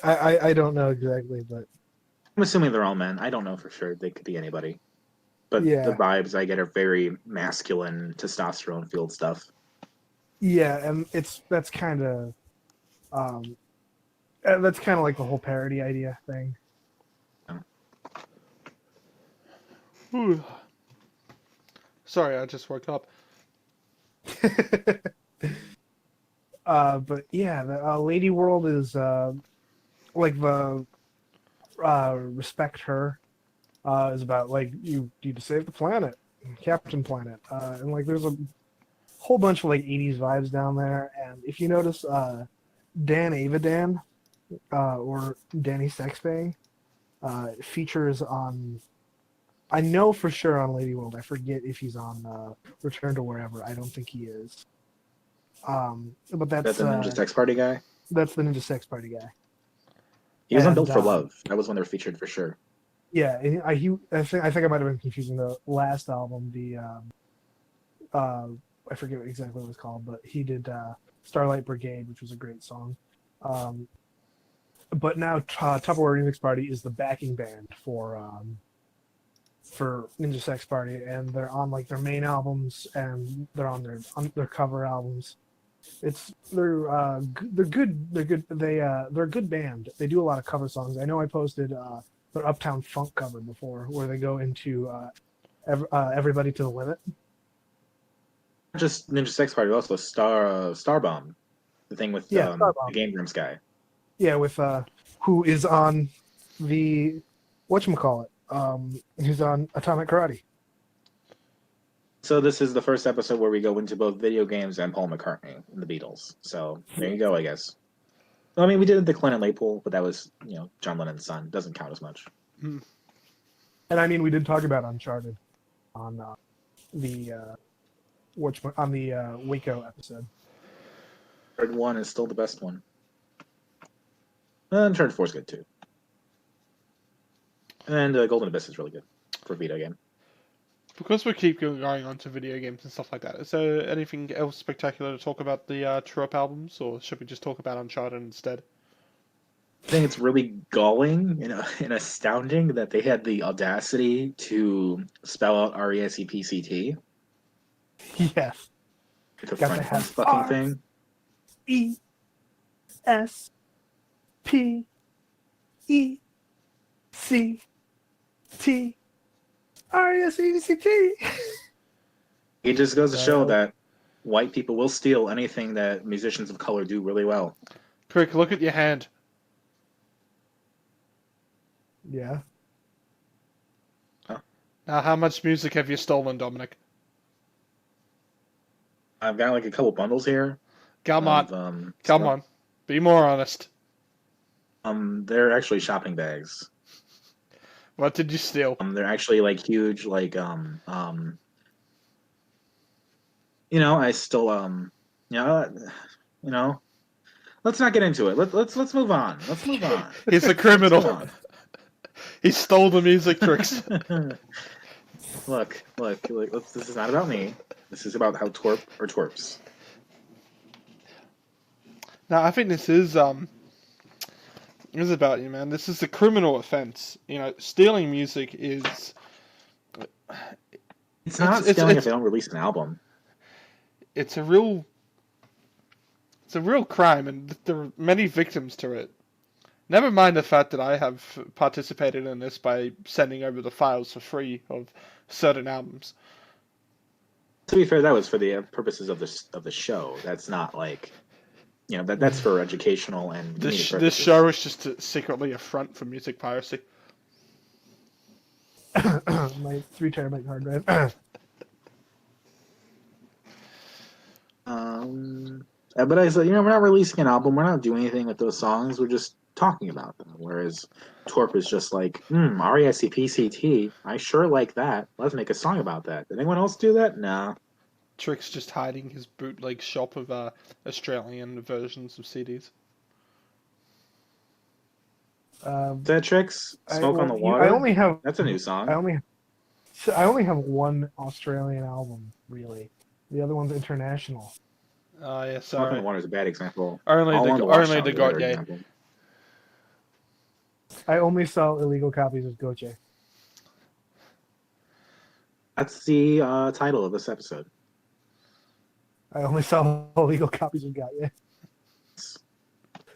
I don't know exactly, but I'm assuming they're all men. I don't know for sure. They could be anybody. But yeah. the vibes I get are very masculine, testosterone-fueled stuff. Yeah, and that's kind of like the whole parody idea thing. Whew. Sorry, I just woke up. But yeah, the Lady World is like the Respect Her is about like you need to save the planet, Captain Planet, and like there's a whole bunch of like 80s vibes down there. And if you notice, Dan Avidan or Danny Sexbang features on. I know for sure on Lady World. I forget if he's on Return to Wherever. I don't think he is. But that's the Ninja Sex Party guy? That's the Ninja Sex Party guy. He was on Built for Love. That was when they were featured for sure. Yeah, I think I might have been confusing the last album. The I forget exactly what it was called, but he did Starlight Brigade, which was a great song. But now Tupperware Remix Party is the backing band for Ninja Sex Party, and they're on like their main albums, and they're on their cover albums. They're good. They're a good band. They do a lot of cover songs. I know I posted their Uptown Funk cover before, where they go into Everybody to the Limit. Not just Ninja Sex Party, but also Starbomb, the thing with the Game Grumps guy. Yeah, with who is on the whatchamacallit, who's on Atomic Karate. So this is the first episode where we go into both video games and Paul McCartney and the Beatles. So there you go, I guess. Well, I mean, we did the Clint and Laypool, but that was, John Lennon's son. Doesn't count as much. And I mean, we did talk about Uncharted on the Waco episode. Uncharted 1 is still the best one. Uncharted 4 is good too. And Golden Abyss is really good for a Vita game. Because we keep going on to video games and stuff like that, is there anything else spectacular to talk about the Trop albums, or should we just talk about Uncharted instead? I think it's really galling and astounding that they had the audacity to spell out RESEPCT, Yes. the Got to front have fucking thing. RESPECT. It just goes to show Uh, that white people will steal anything that musicians of color do really well. Quick, look at your hand. Yeah. Now, how much music have you stolen, Dominic? I've got like a couple bundles here. Come of, on. Come stuff. on. Be more honest. They're actually shopping bags. What did you steal? They're actually like huge, like I still let's not get into it. Let's move on. Let's move on. He's a Let's criminal. move on. He stole the music tricks. Look, this is not about me. This is about how twerp or twerps. Now, I think this is about you, man. This is a criminal offense. Stealing music is. It's not stealing if they don't release an album. It's a real crime, and there are many victims to it. Never mind the fact that I have participated in this by sending over the files for free of certain albums. To be fair, that was for the purposes of the show. That's not like, that's for educational and This show is just secretly a front for music piracy. My 3 terabyte hard drive. But I said, we're not releasing an album. We're not doing anything with those songs. We're just talking about them. Whereas Torp is just like, RESEPCT. I sure like that. Let's make a song about that. Did anyone else do that? No. Trick's just hiding his bootleg shop of Australian versions of CDs. Is that Tricks? Smoke on the Water? I only have. That's a new song. I only have one Australian album, really. The other one's international. Yeah, Smoke on sorry. the Water is a bad example. Only the Gotye. Gotye. I only sell illegal copies of Gotye. That's the title of this episode. I only sell illegal copies of Gotye.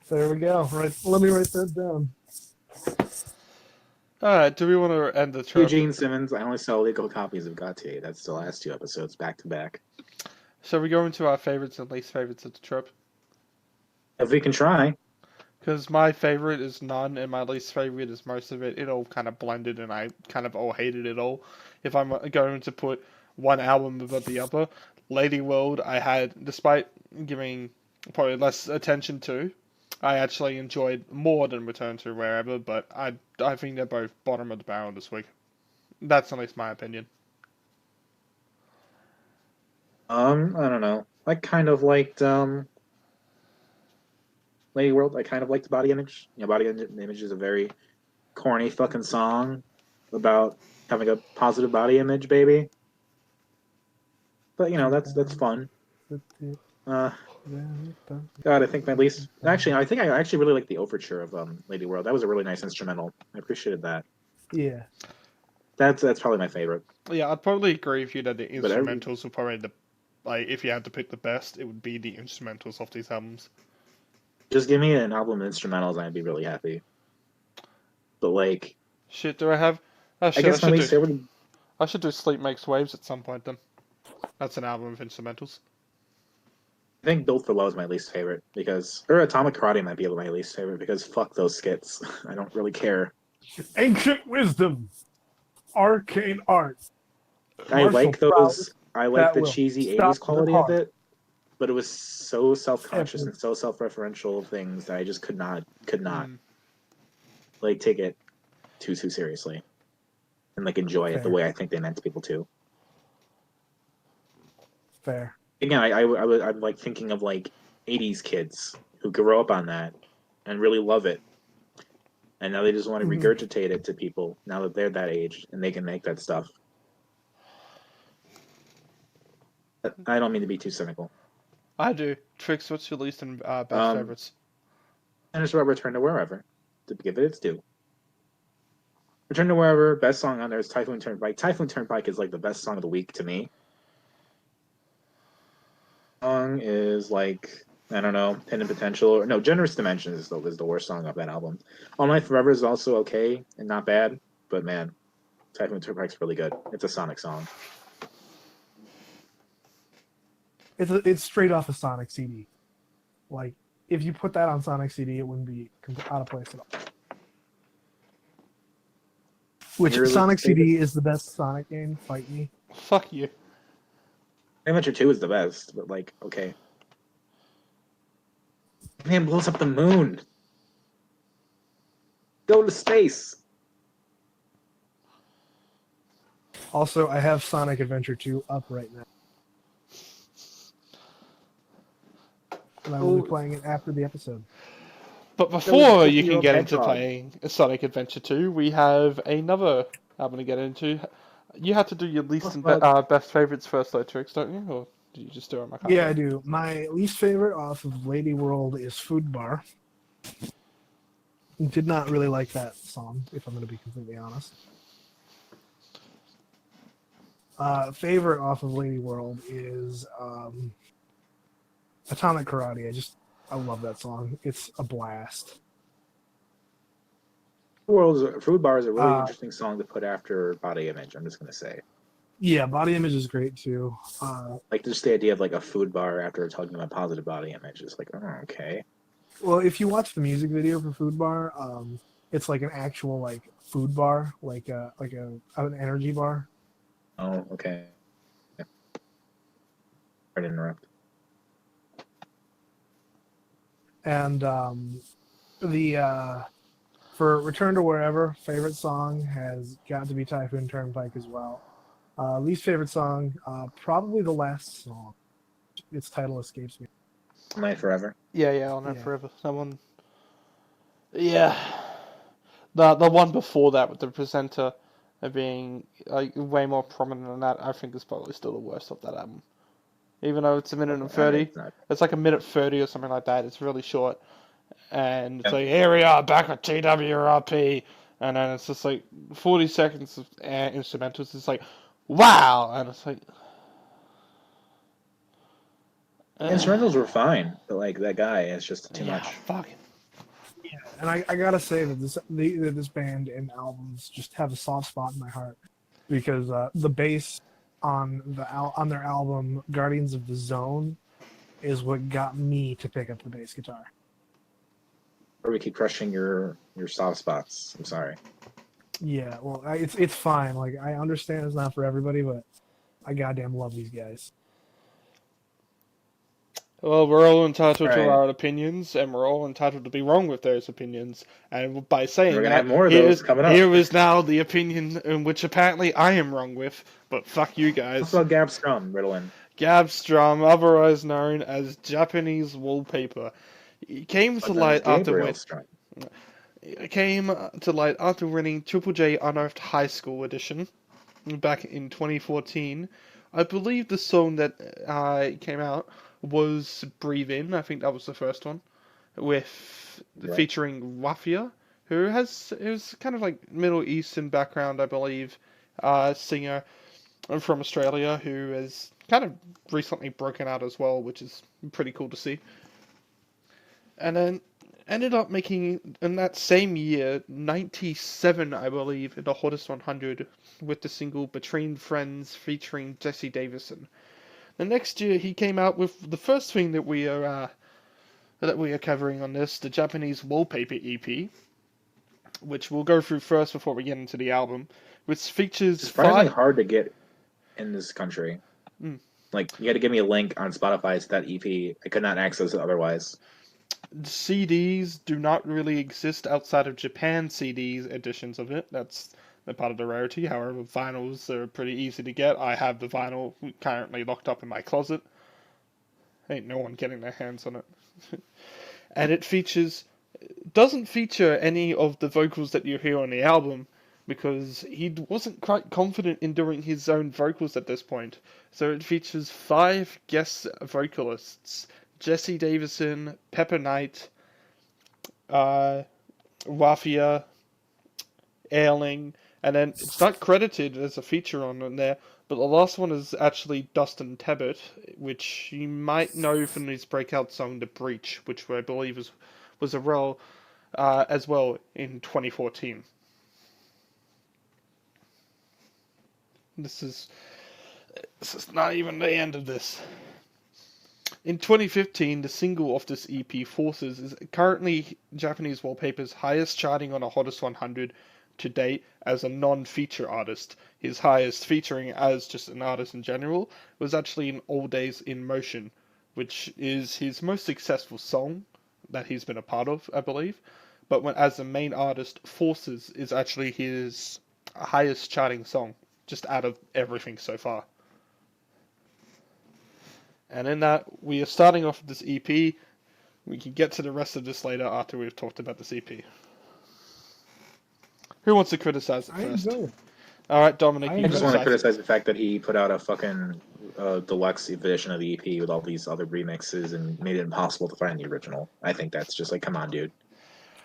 There we go. Right, let me write that down. Alright, do we want to end the trip? Eugene Simmons, I only sell illegal copies of Gotye. That's the last 2 episodes back to back. So we go into our favorites and least favorites of the trip? If we can try. Because my favorite is none, and my least favorite is most of it. It all kind of blended, and I kind of all hated it all. If I'm going to put one album above the other, Lady World, I had, despite giving probably less attention to, I actually enjoyed more than Return to Wherever, but I think they're both bottom of the barrel this week. That's at least my opinion. I don't know. I kind of liked Lady World. I kind of liked Body Image. Body Image is a very corny fucking song about having a positive body image, baby. But that's fun. God, I think my least. Actually, I think I actually really like the overture of Lady World. That was a really nice instrumental. I appreciated that. Yeah. That's probably my favorite. Yeah, I'd probably agree with you that the instrumentals were probably if you had to pick the best, it would be the instrumentals of these albums. Just give me an album of instrumentals and I'd be really happy. But shit, do I have? Oh, shit, I guess my least favorite. I should do Sleep Makes Waves at some point then. That's an album of instrumentals. I think Built for Love is my least favorite or Atomic Karate might be my least favorite because fuck those skits. I don't really care. Ancient wisdom, arcane art. I like those. I like the cheesy 80s quality of it, but it was so self-conscious and so self-referential things that I just could not take it too seriously and enjoy it the way I think they meant people to. Fair. Again, I'm thinking of 80s kids who grow up on that and really love it, and now they just want to regurgitate it to people now that they're that age and they can make that stuff. I don't mean to be too cynical. I do. Trix, what's your least and best Um, favorites? and it's about Return to Wherever, to give it its due. Return to Wherever, best song on there is Typhoon Turnpike. Typhoon Turnpike is like the best song of the week to me. Song is like, I don't know, Hidden Potential, or no, Generous Dimensions is the worst song of that album. All Night Forever is also okay and not bad, but man, Typhoon Turnpike's really good. It's a Sonic song. It's straight off a Sonic CD. Like, if you put that on Sonic CD, it wouldn't be out of place at all. Which Your Sonic favorite? CD is the best Sonic game. Fight me. Fuck you. Adventure 2 is the best, but like, okay. Man blows up the moon. Go to space. Also, I have Sonic Adventure 2 up right now. And I will be playing it after the episode. But before you can Fifty-year-old get into hedgehog. playing Sonic Adventure 2, we have another album to get into. You have to do your least and best favorites first, though, Trix, don't you? Or do you just do it? Yeah, I do. My least favorite off of Lady World is Food Bar. Did not really like that song, if I'm going to be completely honest. Favorite off of Lady World is Atomic Karate. I love that song. It's a blast. Food Bar is a really interesting song to put after Body Image, I'm just going to say. Yeah, Body Image is great too. Like, just the idea of like a food bar after talking about positive body image is like, oh, okay. Well, if you watch the music video for Food Bar, it's like an actual like food bar, like an energy bar. Oh, okay. Sorry to interrupt. And for Return to Wherever, favorite song has got to be Typhoon Turnpike as well. Least favorite song, probably the last song. Its title escapes me. Night Forever. Yeah, I'll know Yeah. forever. That one. Yeah. The one before that with the presenter being like way more prominent than that, I think is probably still the worst of that album. Even though it's a minute and 30, it's like a minute 30 or something like that. It's really short, and it's like, here we are back at TWRP, and then it's just like 40 seconds of instrumentals. It's like, wow, and it's like. Instrumentals were fine, but like that guy is just too much. Fucking. Yeah, and I gotta say that this band and albums just have a soft spot in my heart because the bass on their album Guardians of the Zone is what got me to pick up the bass guitar. Or we keep crushing your soft spots. I'm sorry. Yeah, well, it's fine. Like, I understand it's not for everybody, but I goddamn love these guys. Well, we're all entitled to Right. our own opinions, and we're all entitled to be wrong with those opinions. And by saying We're gonna that, have more of those coming up. here is now the opinion in which apparently I am wrong with, but fuck you guys. What's about Gab Strum, Ritalin? Gabstrom, otherwise known as Japanese Wallpaper, it came to light after winning Triple J Unearthed High School Edition back in 2014. I believe the song that came out was Breathe In. I think that was the first one, featuring Wafia, who is kind of like Middle Eastern background, I believe, singer from Australia who has kind of recently broken out as well, which is pretty cool to see. And then ended up making, in that same year, 97, I believe, in the Hottest 100 with the single Between Friends featuring Jesse Davison. The next year, he came out with the first thing that we are covering on this, the Japanese Wallpaper EP, which we'll go through first before we get into the album, which features It's surprisingly hard to get in this country. Like, you had to give me a link on Spotify to that EP. I could not access it otherwise. CDs do not really exist outside of Japan CDs editions of it. That's a part of the rarity. However, vinyls are pretty easy to get. I have the vinyl currently locked up in my closet. Ain't no one getting their hands on it. And it doesn't feature any of the vocals that you hear on the album, because he wasn't quite confident in doing his own vocals at this point. So it features 5 guest vocalists: Jesse Davison, Pepper Knight, Wafia, Ailing, and then it's not credited as a feature on there, but the last one is actually Dustin Tebbit, which you might know from his breakout song "The Breach," which I believe was a role as well in 2014. This is not even the end of this. In 2015, the single of this EP, Forces, is currently Japanese Wallpaper's highest charting on a Hottest 100 to date as a non-feature artist. His highest featuring as just an artist in general was actually in All Days in Motion, which is his most successful song that he's been a part of, I believe. But when as the main artist, Forces is actually his highest charting song, just out of everything so far. And in that, we are starting off with this EP. We can get to the rest of this later after we've talked about this EP. Who wants to criticize it first? Alright, Dominic, I just want to criticize the fact that he put out a fucking deluxe edition of the EP with all these other remixes and made it impossible to find the original. I think that's just like, come on, dude.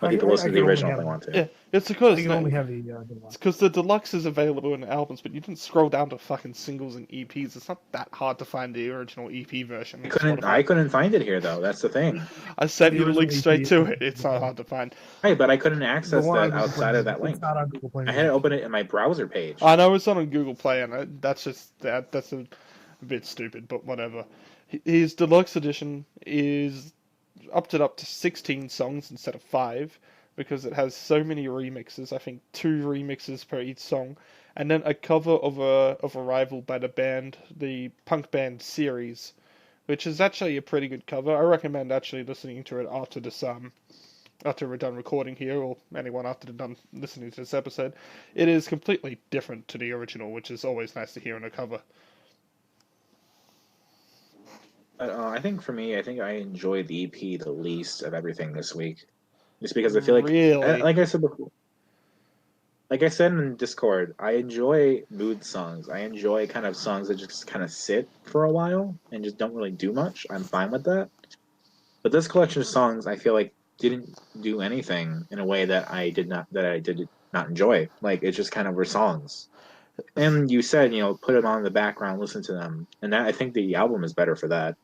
Let people listen to the original if they want to. Yeah, it's because you can only have the deluxe. It's because the deluxe is available in the albums, but you didn't scroll down to fucking singles and EPs. It's not that hard to find the original EP version. I couldn't find it here though. That's the thing. I sent you the link straight to it. It's not hard to find. Right, but I couldn't access that outside of that link. It's not on Google Play. I had to open it in my browser page. I know it's not on Google Play, and that's a bit stupid, but whatever. His deluxe edition is upped it up to 16 songs instead of 5. Because it has so many remixes. I think 2 remixes per each song, and then a cover of a rival by the band, the punk band Series, which is actually a pretty good cover. I recommend actually listening to it after this after we're done recording here, or anyone after they're done listening to this episode. It is completely different to the original, which is always nice to hear in a cover. I think for me, I think I enjoyed the EP the least of everything this week. Just because I feel like, really? like I said before, like I said in Discord, I enjoy mood songs. I enjoy kind of songs that just kind of sit for a while and just don't really do much. I'm fine with that. But this collection of songs, I feel like didn't do anything in a way that I did not enjoy. Like it just kind of were songs. And you said, put them on in the background, listen to them, and that I think the album is better for that.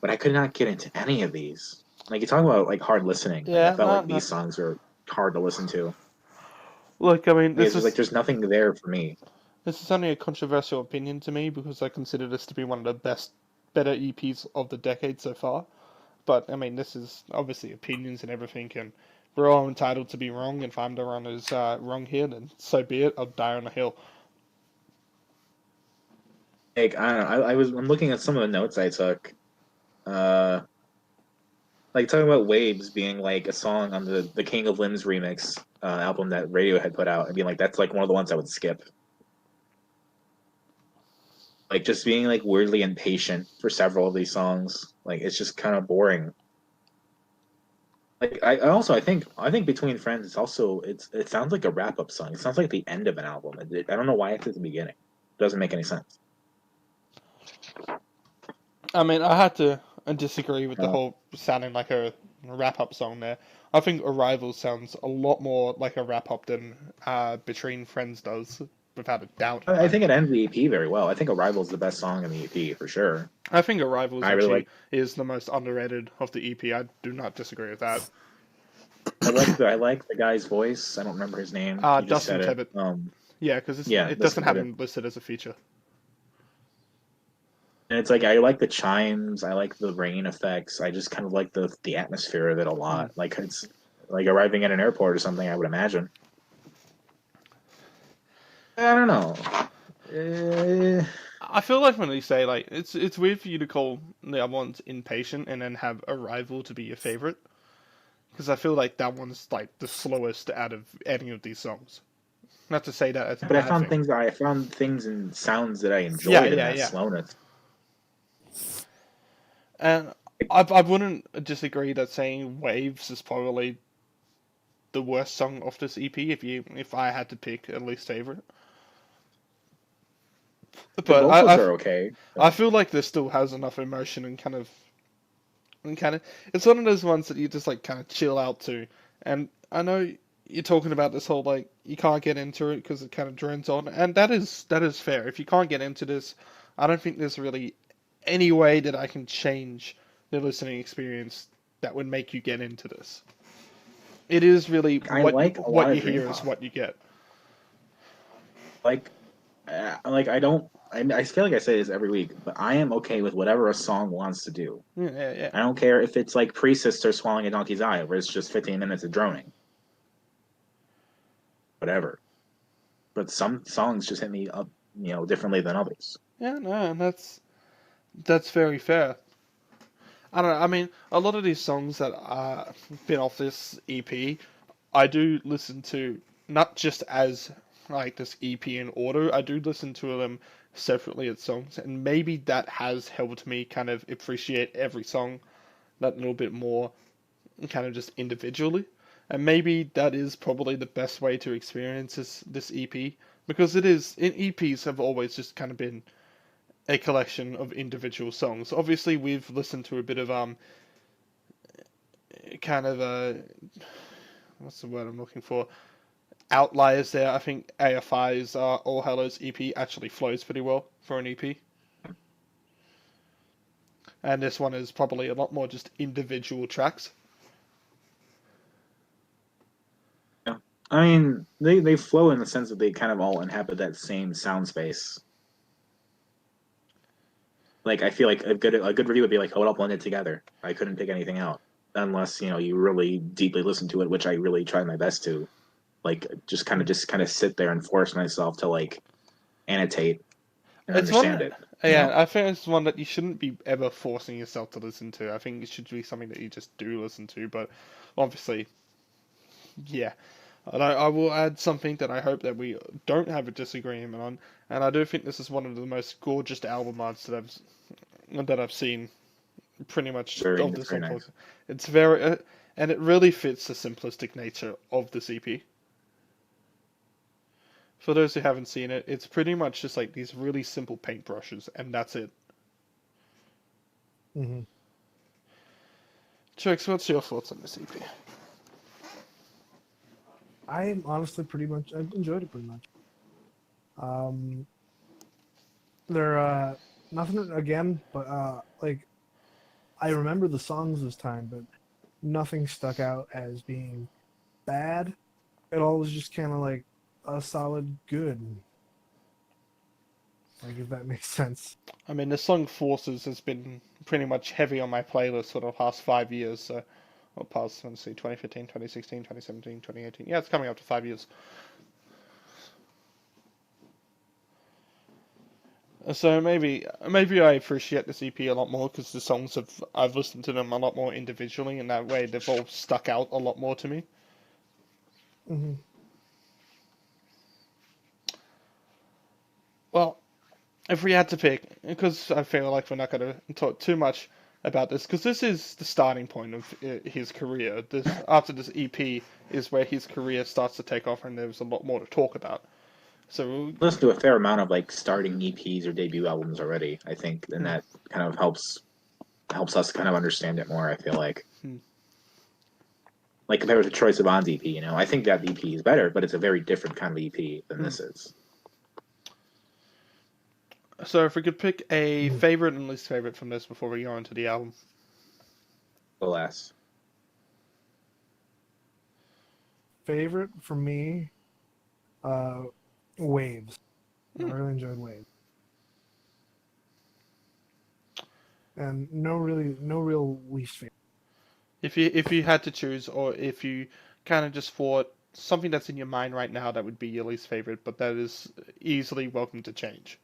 But I could not get into any of these. Like, you talk about, like, hard listening. Yeah, I felt like these songs are hard to listen to. Look, I mean, there's nothing there for me. This is only a controversial opinion to me, because I consider this to be one of the better EPs of the decade so far. But, I mean, this is obviously opinions and everything, and we're all entitled to be wrong, and if I'm the one who's wrong here, then so be it, I'll die on a hill. Like, I don't know, I'm looking at some of the notes I took. Like, talking about Waves being, like, a song on the King of Limbs remix album that Radiohead put out, and being like, that's, like, one of the ones I would skip. Like, just being, like, weirdly impatient for several of these songs. Like, it's just kind of boring. Like, I think Between Friends, it sounds like a wrap-up song. It sounds like the end of an album. I don't know why it's at the beginning. It doesn't make any sense. I mean, I had to disagree with the whole sounding like a wrap-up song there. I think Arrival sounds a lot more like a wrap-up than Between Friends does, without a doubt. I think it ends the EP very well. I think Arrival is the best song in the EP, for sure. I think Arrival is the most underrated of the EP. I do not disagree with that. I like the guy's voice. I don't remember his name. Dustin Tebbit. Yeah, because it doesn't have him listed as a feature. And it's like, I like the chimes, I like the rain effects, I just kind of like the atmosphere of it a lot. Like, it's like arriving at an airport or something, I would imagine. I don't know. I feel like when they say, like, it's weird for you to call the other ones impatient and then have Arrival to be your favorite. Because I feel like that one's, like, the slowest out of any of these songs. Not to say that. But I found things and sounds that I enjoyed in that slowness. And I wouldn't disagree that saying Waves is probably the worst song off this EP. If I had to pick a least favorite, The but vocals are okay. I feel like this still has enough emotion and it's one of those ones that you just like kind of chill out to. And I know you're talking about this whole like you can't get into it because it kind of drones on, and that is fair. If you can't get into this, I don't think there's really any way that I can change the listening experience that would make you get into this. It is really I like a what lot you of dream hear is pop. what you get. Like, I don't. I feel like I say this every week, but I am okay with whatever a song wants to do. Yeah, yeah, yeah. I don't care if it's like Pre-Sister swallowing a donkey's eye, where it's just 15 minutes of droning. Whatever. But some songs just hit me up, differently than others. Yeah, no, and that's very fair. I don't know. I mean, a lot of these songs that are been off this EP, I do listen to not just as like this EP in order. I do listen to them separately as songs, and maybe that has helped me kind of appreciate every song that little bit more, kind of just individually. And maybe that is probably the best way to experience this EP because it is. EPs have always just kind of been a collection of individual songs. Obviously, we've listened to a bit of kind of what's the word I'm looking for? Outliers there. I think AFI's All Hallows EP actually flows pretty well for an EP. And this one is probably a lot more just individual tracks. Yeah. I mean, they flow in the sense that they kind of all inhabit that same sound space. Like I feel like a good review would be like, "Oh, it all blended together." I couldn't pick anything out unless you really deeply listen to it, which I really try my best to. Like just kind of sit there and force myself to like annotate and It's one, understand it. You yeah, know? I think it's one that you shouldn't be ever forcing yourself to listen to. I think it should be something that you just do listen to, but obviously, yeah. And I will add something that I hope that we don't have a disagreement on, and I do think this is one of the most gorgeous album arts that I've seen pretty much Very, of it's this very whole nice. process. It's very, and it really fits the simplistic nature of this EP. For those who haven't seen it, it's pretty much just like these really simple paintbrushes, and that's it. Hmm. Trix, what's your thoughts on this EP? I honestly I enjoyed it pretty much. Um, they're nothing again, but like I remember the songs this time, but nothing stuck out as being bad. It all was just kind of like a solid good. Like if that makes sense. I mean, the song Forces has been pretty much heavy on my playlist for the past 5 years, so, well, past, let's see, 2015, 2016, 2017, 2018. Yeah, it's coming up to 5 years. So maybe I appreciate this EP a lot more because the songs I've listened to them a lot more individually, and that way they've all stuck out a lot more to me. Hmm. Well, if we had to pick, because I feel like we're not going to talk too much about this, because this is the starting point of his career. This after this EP is where his career starts to take off, and there's a lot more to talk about. So, Listen to a fair amount of like starting EPs or debut albums already. I think, and hmm, that kind of helps us kind of understand it more. I feel hmm. like compared to Troye Sivan's EP, I think that EP is better, but it's a very different kind of EP than Hmm. this is. So if we could pick a favorite and least favorite from this before we go into the album. Alas, Favorite for me, uh, Waves. I Hmm. really enjoyed Waves, and no real least favorite. If you had to choose, or if you kind of just thought something that's in your mind right now that would be your least favorite, but that is easily welcome to change.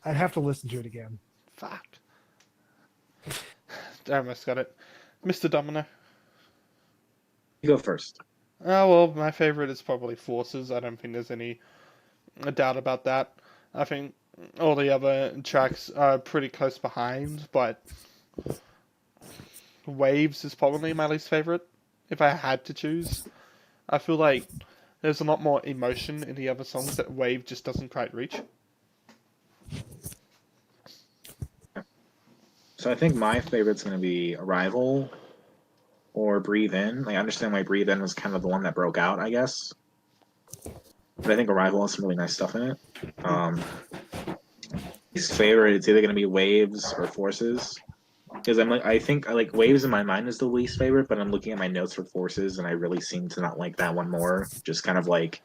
I'd have to listen to it again. Fuck. I almost got it. Mr. Domino. you go first. Oh, well, my favorite is probably Forces. I don't think there's any doubt about that. I think all the other tracks are pretty close behind, but Waves is probably my least favorite. if I had to choose, I feel like there's a lot more emotion in the other songs that Wave just doesn't quite reach. So I think my favorite's gonna be Arrival or Breathe In. Like, I understand why Breathe In was kind of the one that broke out, I guess. But I think Arrival has some really nice stuff in it. His favorite, it's either gonna be Waves or Forces. Because I think I like Waves in my mind is the least favorite, but I'm looking at my notes for Forces, and I really seem to not like that one more. Just kind of like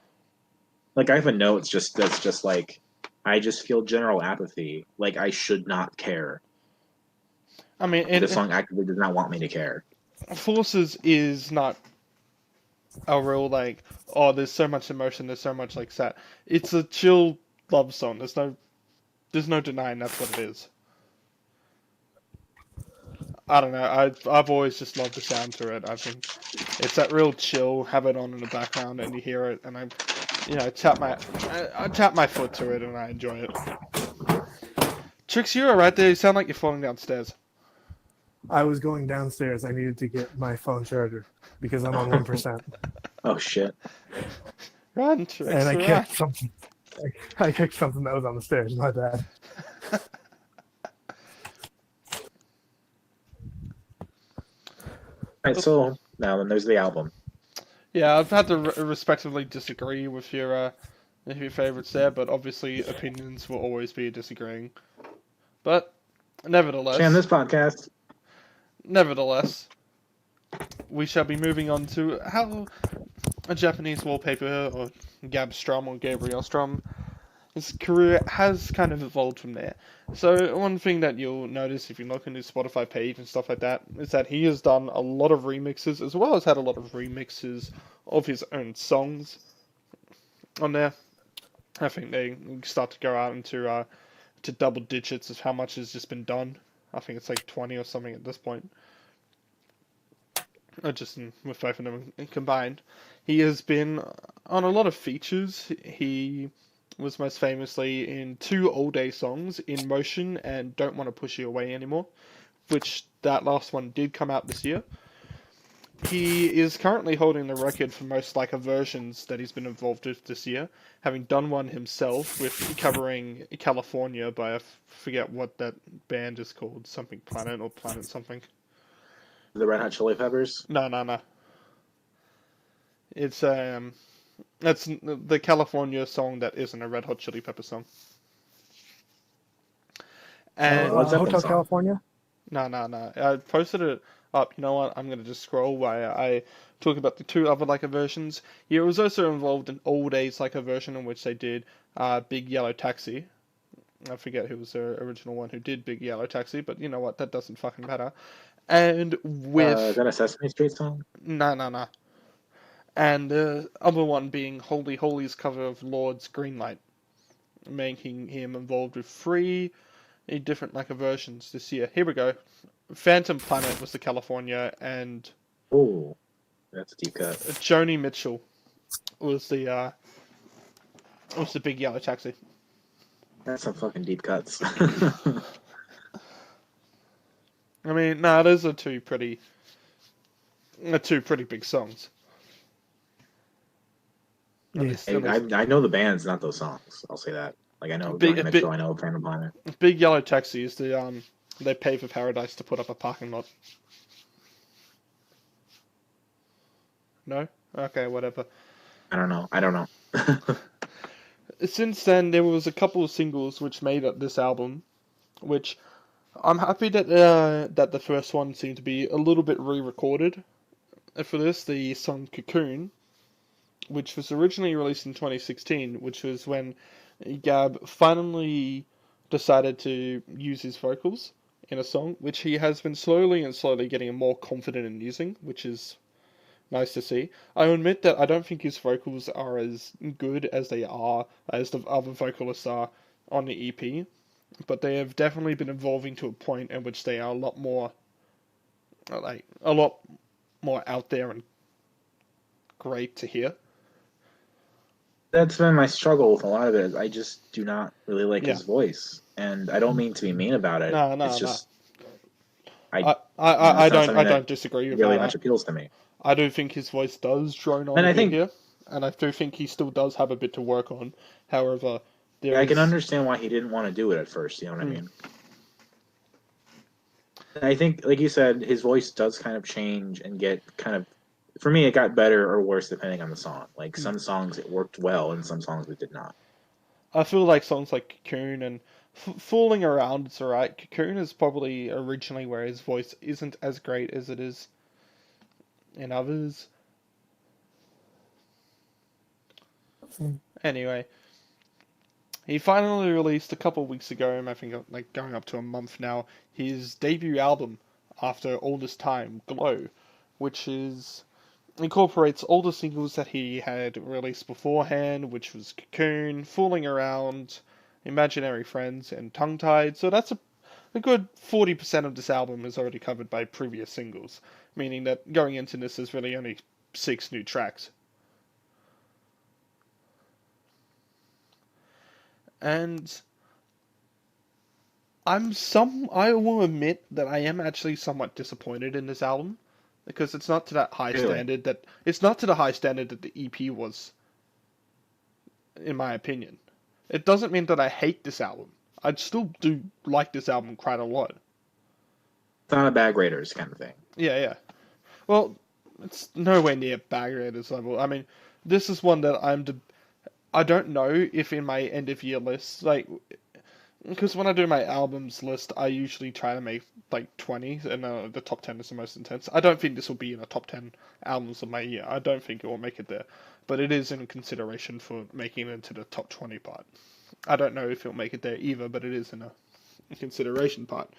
I have a note that's just like I just feel general apathy. Like I should not care. I mean, This song actively does not want me to care. Forces is not a real like, oh, there's so much emotion, there's so much like sad. It's a chill love song. There's no denying that's what it is. I don't know. I've always just loved the sound to it. I think it's that real chill. Have it on in the background, and you hear it, and I tap my foot to it, and I enjoy it. Trix, you're right there. You sound like you're falling downstairs. I was going downstairs. I needed to get my phone charger because I'm on 1%. Oh shit! Run, Trix, And I run. kicked something. I kicked something that was on the stairs. My bad. Alright, so now then there's the album. Yeah, I've had to respectively disagree with your favorites there, but obviously opinions will always be disagreeing. But nevertheless, And this podcast. nevertheless, we shall be moving on to how a Japanese wallpaper or Gab Strum or Gabriel Strum, his career has kind of evolved from there. So one thing that you'll notice if you look in his Spotify page and stuff like that is that he has done a lot of remixes as well as had a lot of remixes of his own songs on there. I think they start to go out into to double digits of how much has just been done. I think it's like 20 or something at this point. With both of them combined. He has been on a lot of features. He was most famously in 2 All Day songs, In Motion and Don't Want to Push You Away Anymore, which that last one did come out this year. He is currently holding the record for most like versions that he's been involved with this year, having done one himself with covering California by I forget what that band is called, something Planet or Planet something. The Red Hot Chili Peppers. No. It's that's the California song that isn't a Red Hot Chili Pepper song. And What's that Hotel song? California? No. I posted it up. You know what? I'm gonna just scroll while I talk about the 2 other like versions. He was also involved in All Days like a version in which they did Big Yellow Taxi. I forget who was the original one who did Big Yellow Taxi, but you know what? That doesn't fucking matter. And with Is that a Sesame Street song? No. And the other one being Holy Holy's cover of Lord's Greenlight, making him involved with 3 different like versions this year. Here we go. Phantom Planet was the California, and Oh, that's a deep cut. Joni Mitchell was the Big Yellow Taxi. That's some fucking deep cuts. I mean, nah, those are 2 pretty big songs. Yeah. I know the bands, not those songs. I'll say that. Like I know Johnny Mitchell, I know Phantom Planet. Big Yellow Taxi is the they pay for Paradise to put up a parking lot. No? Okay, whatever. I don't know. Since then, there was a couple of singles which made up this album, which I'm happy that that the first one seemed to be a little bit re-recorded. For this, the song Cocoon, which was originally released in 2016, which was when Gab finally decided to use his vocals in a song, which he has been slowly getting more confident in using, which is nice to see. I admit that I don't think his vocals are as good as the other vocalists are on the EP, but they have definitely been evolving to a point in which they are a lot more out there and great to hear. That's been my struggle with a lot of it. I just do not really like his voice, and I don't mean to be mean about it. No. It's just I don't disagree with really that. much appeals to me. I do think his voice does drone on And a I bit think here, and I do think he still does have a bit to work on. However, there I can is. understand why he didn't want to do it at first. You know what I Mm, mean? And I think, like you said, his voice does kind of change and get kind of. For me, it got better or worse depending on the song. Like mm. some songs it worked well, and some songs it did not. I feel like songs like Cocoon and Fooling Around is alright. Cocoon is probably originally where his voice isn't as great as it is in others. Anyway, he finally released a couple of weeks ago, I think like going up to a month now, his debut album after all this time, Glow, which is incorporates all the singles that he had released beforehand, which was Cocoon, Fooling Around, Imaginary Friends, and Tongue Tied. So that's a good 40% of this album is already covered by previous singles, meaning that going into this there's really only 6 new tracks. And I will admit that I am actually somewhat disappointed in this album because it's not to that high Really? standard that it's not to the high standard that the EP was, in my opinion. It doesn't mean that I hate this album. I still do like this album quite a lot. It's not a bag raiders kind of thing. Yeah, yeah. Well, it's nowhere near Bag Raiders level. I mean, this is one that I don't know if in my end of year list, like, because when I do my albums list, I usually try to make like 20, and the top 10 is the most intense. I don't think this will be in the top 10 albums of my year. I don't think it will make it there, but it is in consideration for making it into the top 20 part. I don't know if it'll make it there either, but it is in a consideration part.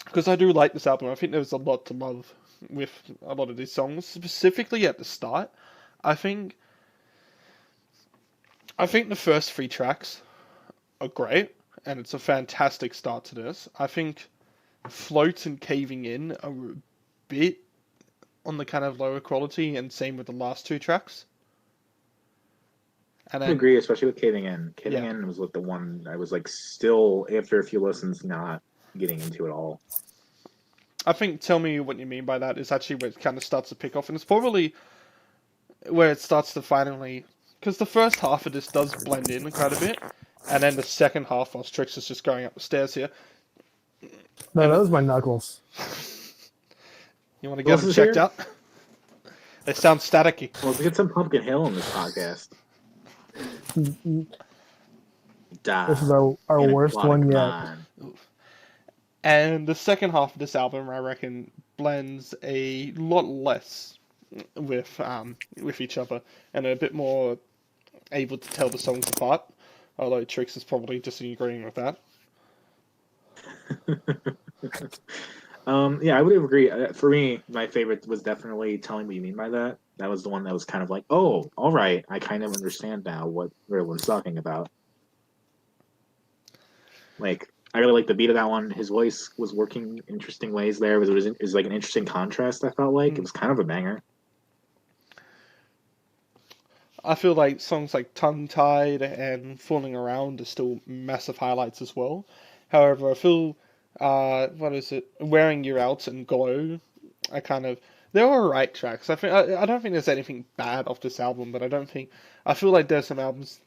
Because I do like this album. I think there's a lot to love with a lot of these songs, specifically at the start. I think I think the first 3 tracks are great, and it's a fantastic start to this. I think Float and Caving In are a bit on the kind of lower quality, and same with the last 2 tracks. And I then, agree, especially with Caving In. Caving yeah, In was like the one I was like still after a few listens not getting into at all. I think Tell Me What You Mean by That is actually where it kind of starts to pick off, and it's probably where it starts to finally. Because the first half of this does blend in quite a bit, and then the second half, while Strix is just going up the stairs here, No, and that was my knuckles. you want to Who get else them is checked here? out? They sound staticky. Well, let's get some Pumpkin Hill in this podcast. This is Die our in worst aquatic one yet. mind. And the second half of this album, I reckon, blends a lot less with each other, and are a bit more able to tell the songs apart. Although Trix is probably disagreeing with that. Yeah, I would agree. For me, my favorite was definitely Telling What You Mean by That. That was the one that was kind of like, oh, all right, I kind of understand now what everyone's talking about. Like, I really like the beat of that one. His voice was working interesting ways there. It was like an interesting contrast, I felt like. It was kind of a banger. I feel like songs like Tongue Tied and Falling Around are still massive highlights as well. However, I feel, what is it? Wearing You Out and Glow, I kind of. They're alright tracks. I don't think there's anything bad off this album, but I feel like there's some albums.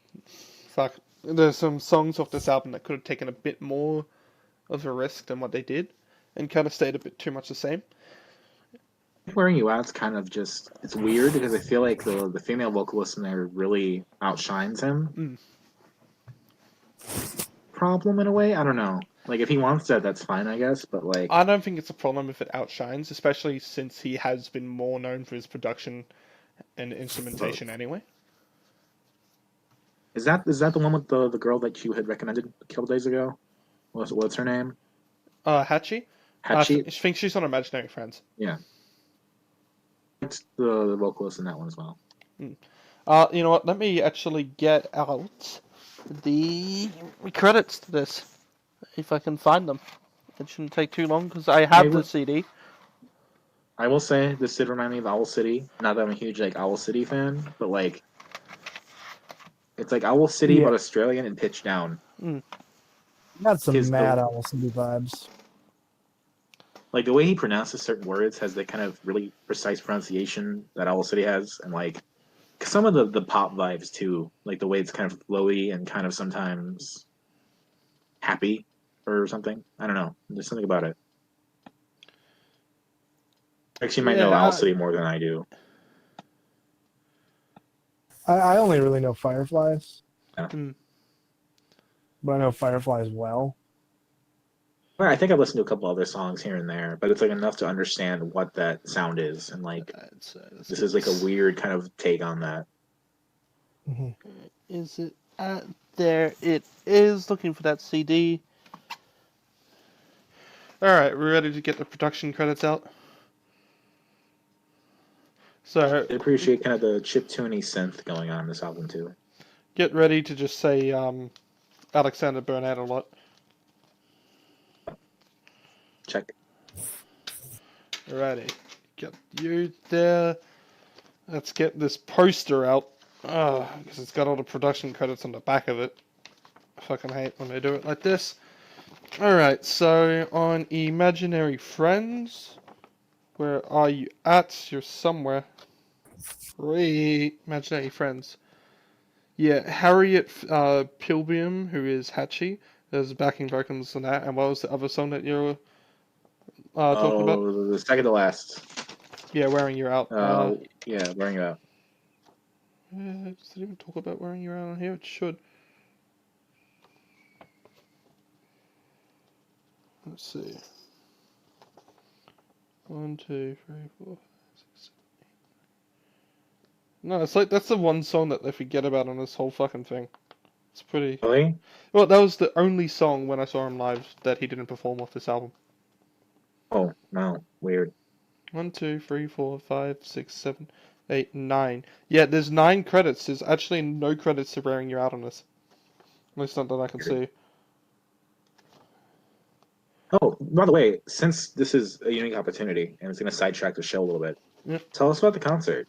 Fuck. There's some songs off this album that could have taken a bit more of a risk than what they did, and kind of stayed a bit too much the same. Wearing You Out's kind of just it's weird because I feel like the female vocalist in there really outshines him. Problem in a way. I don't know. Like if he wants that, that's fine, I guess. But like, I don't think it's a problem if it outshines, especially since he has been more known for his production and instrumentation anyway. is that the one with the girl that you had recommended a couple days ago? What's her name? Hachi? Hatchie. I think she's on Imaginary Friends. Yeah, it's the vocalist in that one as well. You know what? Let me actually get out the credits to this, if I can find them. It shouldn't take too long because I have the CD. I will say this did remind me of Owl City. Not that I'm a huge like Owl City fan, but like it's like Owl City but Australian and pitched down. Got some His Mad Owl City vibes. like the way he pronounces certain words has the kind of really precise pronunciation that Owl City has, and like some of the pop vibes too, like the way it's kind of flowy and kind of sometimes happy or something. I don't know. There's something about it. Actually, you might know Owl Yeah, City more than I do. I only really know Fireflies, mm, but I know Fireflies well. Well, I think I've listened to a couple other songs here and there, but it's like enough to understand what that sound is, and like let's this get is like a this. weird kind of take on that. Hmm. Is it there? It is. Looking for that CD. All right, we're ready to get the production credits out. So I appreciate kind of the chiptune synth going on in this album too. get ready to just say Alexander Burnett a lot. Check. Alrighty, get you there. Let's get this poster out. Because it's got all the production credits on the back of it. I fucking hate when they do it like this. Alright, so on Imaginary Friends, where are you at? You're somewhere. Imaginary Friends. Yeah, Harriet Pilbeam, who is Hachi, there's backing vocals on that. And what was the other song that you're talking about? Oh, the second to last. Yeah, Wearing You Out. Yeah, wearing it out. Does it even talk about Wearing You Out on here? It should. Let's see. 1, 2, 3, 4, 5, 6, 7. No, it's like that's the one song that they forget about on this whole fucking thing. It's pretty. Really? Well, that was the only song when I saw him live that he didn't perform off this album. Oh, no, weird. 1, 2, 3, 4, 5, 6, 7, 8, 9. Yeah, there's 9 credits. There's actually no credits to Wearing You Out on this. At least not that I can see. Oh, by the way, since this is a unique opportunity and it's going to sidetrack the show a little bit, Yep. tell us about the concert.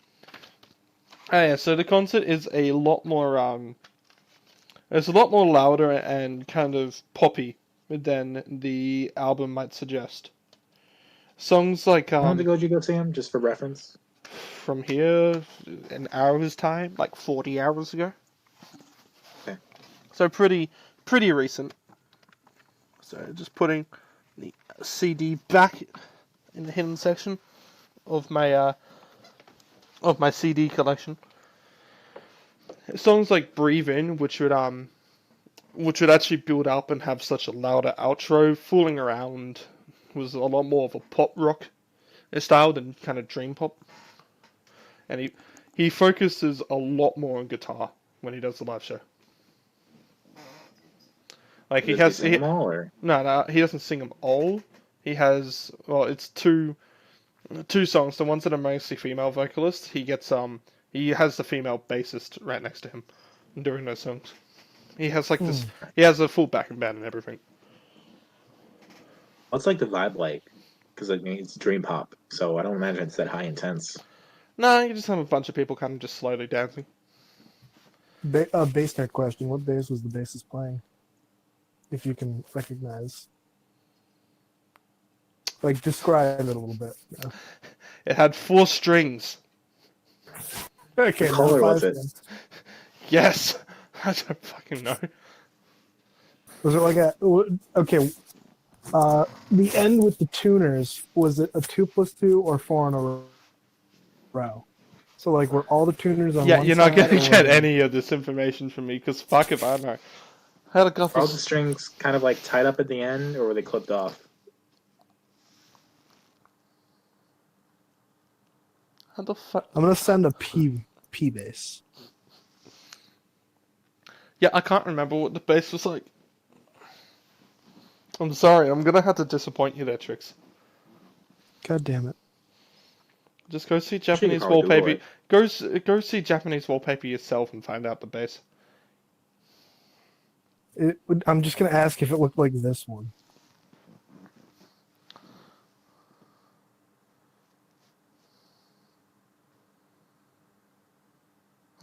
Oh yeah, so the concert is a lot more it's a lot more louder and kind of poppy than the album might suggest. Songs like How long ago did you go see him, just for reference? From Here, an hour's time, like 40 hours ago. Okay. So pretty recent. So just putting the CD back in the hidden section of my CD collection. Songs like Breathe In, which would actually build up and have such a louder outro. Fooling Around was a lot more of a pop rock style than kind of dream pop. And he focuses a lot more on guitar when he does the live show. Like he Does he sing them all, or? No, he doesn't sing them all. He has, well, it's two songs. The ones that are mostly female vocalists. He has the female bassist right next to him during those songs. He has like this. He has a full backing band and everything. What's like the vibe like? Because I mean, it's dream pop, so I don't imagine it's that high intense. No, you just have a bunch of people kind of just slowly dancing. Bass nerd question: what bass was the bassist playing? If you can recognize, like, describe it a little bit. Yeah. It had 4 strings. Okay, What color was it? then. Yes, I don't fucking know. Was it like a okay? The end with the tuners, was it a 2+2 or 4 in a row? So like, were all the tuners on Yeah, one you're not side, gonna or get any of this information from me because fuck if I know. How to got Are all the this? strings kind of like tied up at the end, or were they clipped off? How the fuck? I'm gonna send a P bass. Yeah, I can't remember what the bass was like. I'm sorry, I'm gonna have to disappoint you there, Trix. God damn it! Just go see Sure, you Japanese can probably Google wallpaper. it. Go see Japanese wallpaper yourself and find out the bass. I'm just gonna ask if it looked like this one.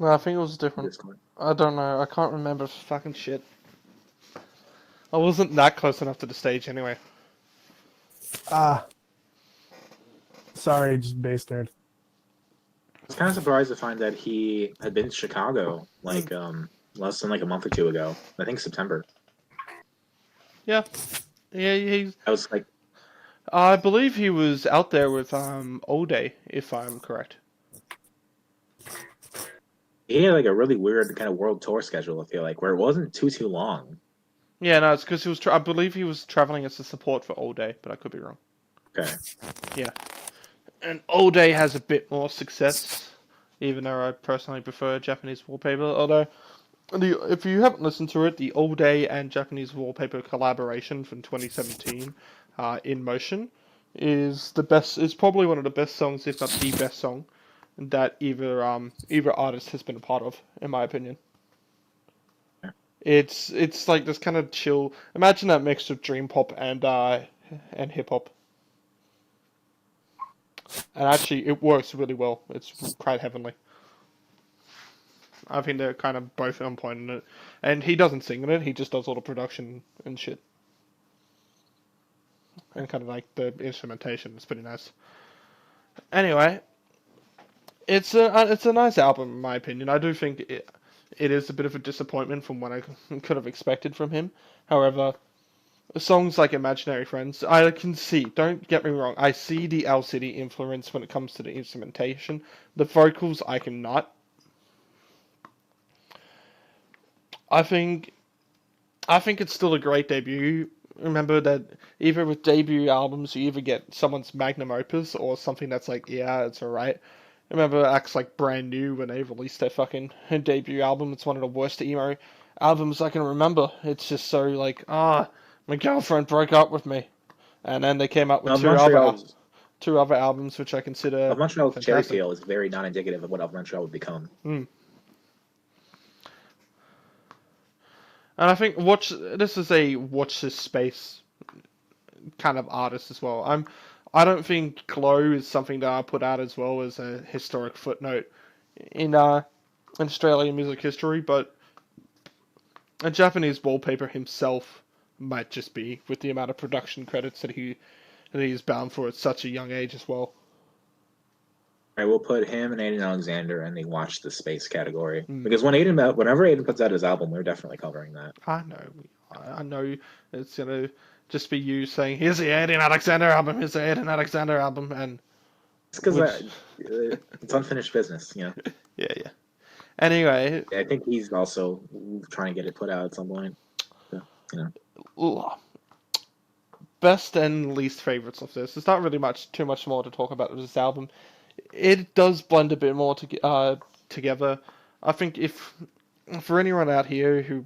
No, I think it was different. Discord. I don't know. I can't remember fucking shit. I wasn't that close enough to the stage anyway. Ah, Sorry, just bass nerd. I was kind of surprised to find that he had been to Chicago like less than like a month or two ago. I think September. Yeah, yeah. I was like, I believe he was out there with All Day, if I'm correct. he had like a really weird kind of world tour schedule. I feel like where it wasn't too long. Yeah, no, it's because he was. I believe he was traveling as a support for All Day, but I could be wrong. Okay. Yeah, and All Day has a bit more success, even though I personally prefer Japanese Wallpaper. Although, if you haven't listened to it, the All Day and Japanese Wallpaper collaboration from 2017, In Motion, is the best. Is probably one of the best songs, if not the best song, that either artist has been a part of, in my opinion. It's like this kind of chill. Imagine that mix of dream pop and hip hop. And actually, it works really well. It's quite heavenly. I think they're kind of both on point in it. And he doesn't sing in it, he just does all the production and shit. And kind of like the instrumentation is pretty nice. Anyway, it's a nice album in my opinion. I do think it is a bit of a disappointment from what I could have expected from him. However, songs like Imaginary Friends, I can see, don't get me wrong, I see the Owl City influence when it comes to the instrumentation. The vocals, I cannot. I think it's still a great debut. Remember that either with debut albums, you either get someone's magnum opus or something that's like, yeah, it's alright. Remember acts like Brand New when they released their fucking debut album. It's one of the worst emo albums I can remember. It's just so like, my girlfriend broke up with me. And then they came up with Of Montreal's two other albums which I consider of Montreal's Cherry fantastic. Peel is very non indicative of what of Montreal would become. Mm. And I think this is a watch this space kind of artist as well. I don't think Glow is something that I put out as well as a historic footnote in Australian music history, but a Japanese Wallpaper himself might just be with the amount of production credits that he's bound for at such a young age as well. I will put him and Aiden Alexander in the Watch the Space category Mm. because whenever Aiden puts out his album, we're definitely covering that. I know it's gonna just be you saying, "Here's the Aiden Alexander album. Here's the Aiden Alexander album," and It's because which... it's unfinished business, yeah. Anyway, I think he's also trying to get it put out at some point. So, best and least favorites of this. There's not really too much more to talk about with this album. It does blend a bit more together. I think if for anyone out here who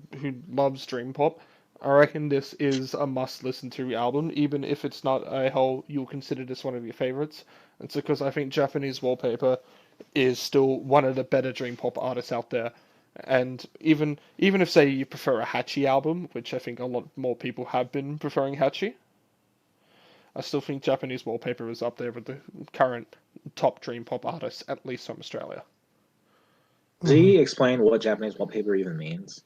loves dream pop, I reckon this is a must listen to album, even if it's not a whole you'll consider this one of your favorites. It's because I think Japanese Wallpaper is still one of the better dream pop artists out there. And even if say you prefer a Hachi album, which I think a lot more people have been preferring Hachi, I still think Japanese Wallpaper is up there with the current top dream pop artists, at least from Australia. does he explain what Japanese Wallpaper even means?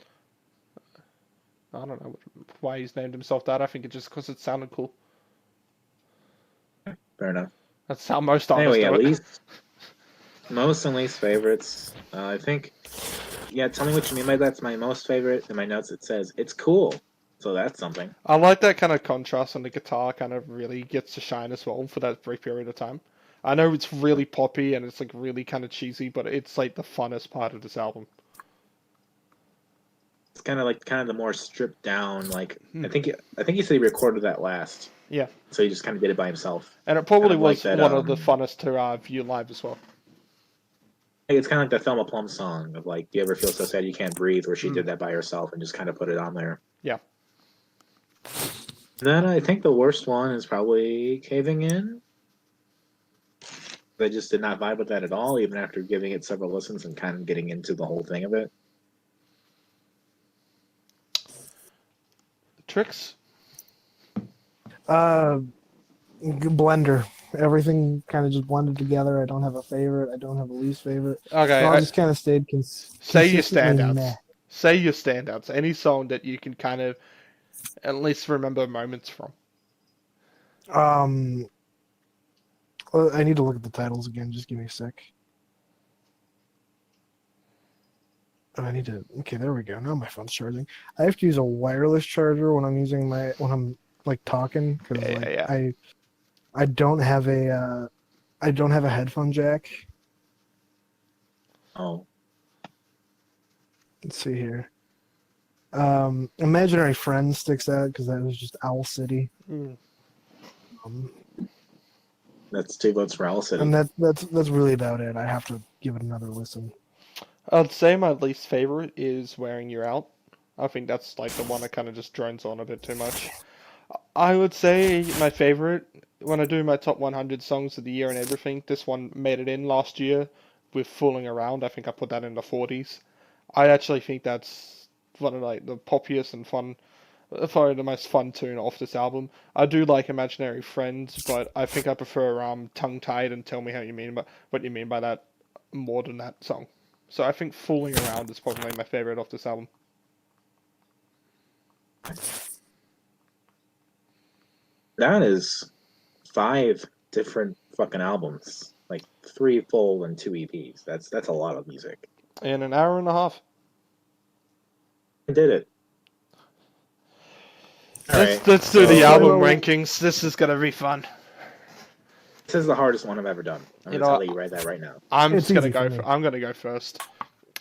I don't know why he's named himself that. I think it's just because it sounded cool. Fair enough. That's how most artists Anyway, do at it. least most and least favorites. I think. Yeah, tell me what you mean by that's my most favorite. In my notes, it says it's cool, so that's something. I like that kind of contrast, and the guitar kind of really gets to shine as well for that brief period of time. I know it's really poppy and it's like really kind of cheesy, but it's like the funnest part of this album. It's kind of the more stripped down. Like I think he said he recorded that last. Yeah. So he just kind of did it by himself. And it probably Kind of was like that, one of the funnest to view live as well. It's kind of like the Thelma Plum song of like, "Do you ever feel so sad you can't breathe?" Where she did that by herself and just kind of put it on there. Yeah. Then I think the worst one is probably Caving In. I just did not vibe with that at all, even after giving it several listens and kind of getting into the whole thing of it. Tricks? Blender. Everything kind of just blended together. I don't have a favorite. I don't have a least favorite. Okay. So I just kind of stayed say your consistently standouts. meh. Say your standouts. Any song that you can kind of at least remember moments from. I need to look at the titles again. Just give me a sec. Oh, I need to. Okay, there we go. Now my phone's charging. I have to use a wireless charger when I'm like talking because Yeah. I don't have I don't have a headphone jack. Oh, Let's see here. Imaginary Friend sticks out because that was just Owl City. Mm. Um, that's 2 votes for Owl City. and that's really about it. I have to give it another listen. I'd say my least favorite is Wearing You Out. I think that's like the one that kind of just drones on a bit too much. I would say my favorite, when I do my top 100 songs of the year and everything, this one made it in last year with Fooling Around. I think I put that in the 40s. I actually think that's one of like the poppiest and fun, probably the most fun tune off this album. I do like Imaginary Friends, but I think I prefer Tongue Tied and Tell Me How You Mean, but what you mean by that more than that song. So I think Fooling Around is probably my favorite off this album. That is 5 different fucking albums, like 3 full and 2 EPs. That's a lot of music. In an hour and a half. I did it. All right. Let's do the So- album rankings. This is gonna be fun. This is the hardest one I've ever done. I'm You gonna know, tell you right now. I'm It's just gonna easy go. for me. I'm gonna go first.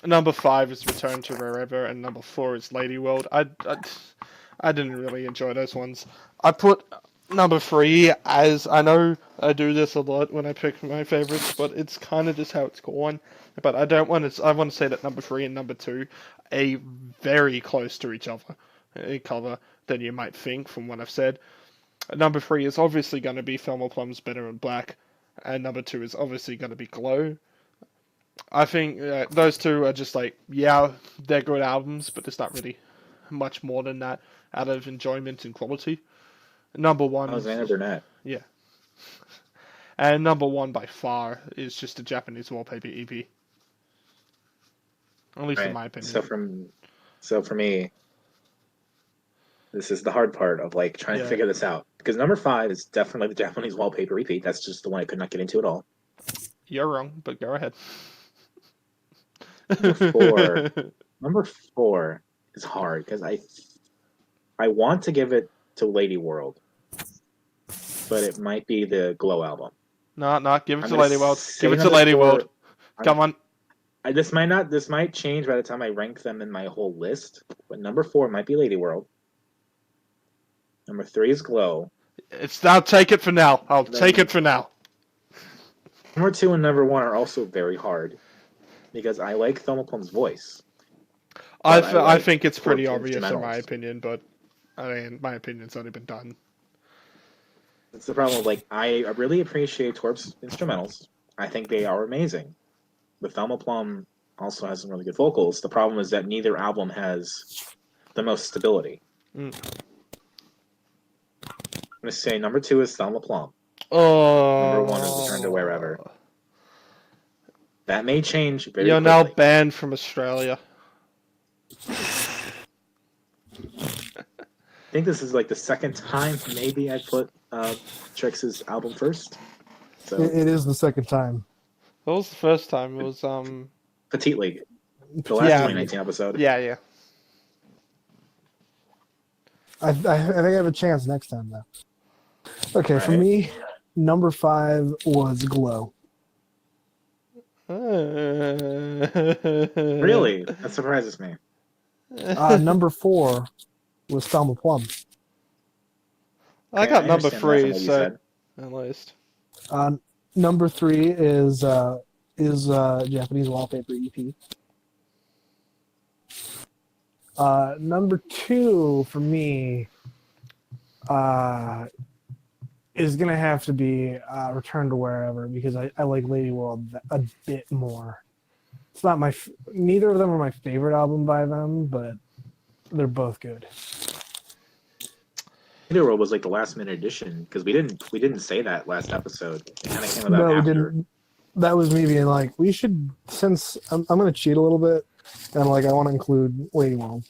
Number 5 is Return to Wherever, and number 4 is Lady World. I didn't really enjoy those ones. I put number 3 as, I know I do this a lot when I pick my favorites, but it's kind of just how it's going. But I don't want to. I want to say that number 3 and number 2 are very close to each other, than you might think from what I've said. Number 3 is obviously going to be Thelma Plum's Better in Black, and number 2 is obviously going to be Glow. I think those two are just like, yeah, they're good albums, but there's not really much more than that out of enjoyment and quality. Number 1, Alexander Burnett. yeah, and number 1 by far is just a Japanese Wallpaper EP. At least in my opinion. So for me, this is the hard part of like trying to Yeah. figure this out, because number 5 is definitely the Japanese Wallpaper EP. That's just the one I could not get into at all. You're wrong, but go ahead. Number 4 is hard because I want to give it to Lady World, but it might be the Glow album. No, give it I'm to gonna Lady World. say Give it to number Lady 4. World. Come on. This might change by the time I rank them in my whole list, but number 4 might be Lady World. Number 3 is Glow. I'll take it for now. Take it for now. Number 2 and number 1 are also very hard because I like Thelma Plum's voice. I like think it's pretty Torp's obvious in my instrumentals. opinion, but I mean, my opinion's only been done. That's the problem. Like, I really appreciate Torp's instrumentals. I think they are amazing. But Thelma Plum also has some really good vocals. The problem is that neither album has the most stability. Mm. I'm going to say number 2 is Thelma Plum. Oh. Number 1 is Return to Wherever. That may change very You're quickly. now banned from Australia. I think this is like the second time maybe I put Trix's album first. So It is the second time. What was the first time? It was Petite League, the last Yeah. 2019 episode. yeah. I think I have a chance next time though. Okay, for Right. me, number 5 was Glow. Really, that surprises me. Number 4 was Thelma Plum. I Okay, got number understand that from 3, what you so said. at least. Number 3 is Japanese Wallpaper EP. Number 2 for me is gonna have to be Return to Wherever because I like Lady World a bit more. It's not neither of them are my favorite album by them, but they're both good. Video World was like the last minute edition because we didn't say that last epised. It kind of came about No, we after. didn't. That was me being like, we should, since I'm gonna cheat a little bit, and like I want to include Lady World.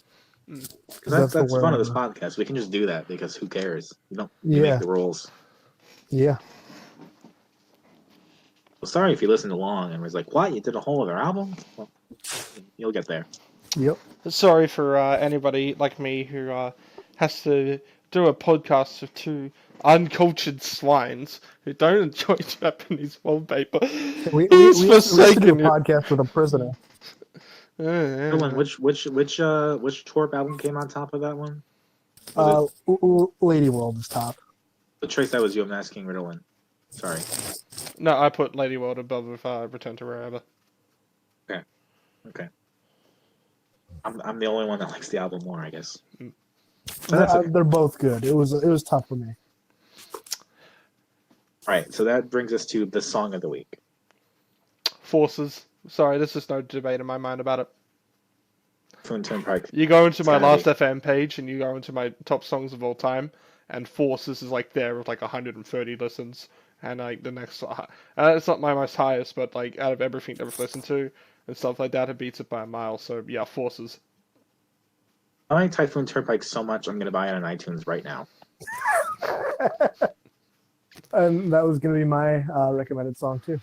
Because that's the fun of this word. podcast. We can just do that because who cares? We Yeah. make the rules. Yeah. Well, sorry if you listened along and was like, "What? You did a whole other album?" Well, you'll get there. Yep. Sorry for anybody like me who has to do a podcast with two uncultured swines who don't enjoy Japanese wallpaper. We He's have to do a forsaken you. podcast with a prisoner. Dylan, which Torp album came on top of that one? Lady World is top. The Trace, that was you. I'm asking Riddlin. Sorry. No, I put Lady World above Return to Wherever. Okay. I'm the only one that likes the album more, I guess. So that's okay. They're both good. It was tough for me. All right, so that brings us to the song of the week. Forces. Sorry, there's just no debate in my mind about it. From Turnpike. You go into my Gotta be. Last FM page and you go into my top songs of all time, and Forces is like there with like 130 listens, and like the next, it's not my most highest, but like out of everything that I've listened to and stuff like that, it beats it by a mile. So yeah, Forces. I like Typhoon Turnpike so much, I'm going to buy it on iTunes right now. And that was going to be my recommended song too.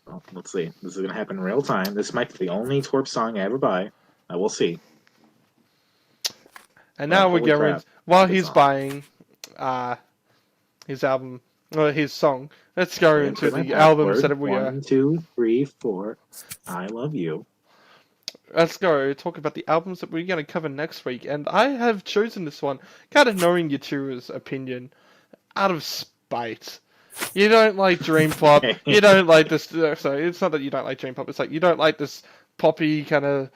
Well, let's see. This is going to happen in real time. This might be the only Torp song I ever buy. I will see. And now we holy go crap. in while Good he's song. buying his album, or his song. Let's go into Put my the albums password. that we 1, 2, 3, 4. I love you. Let's go talk about the albums that we're going to cover next week. And I have chosen this one, kind of knowing your two's opinion, out of spite. You don't like dream pop. You don't like this. Sorry, it's not that you don't like dream pop. It's like you don't like this poppy kind of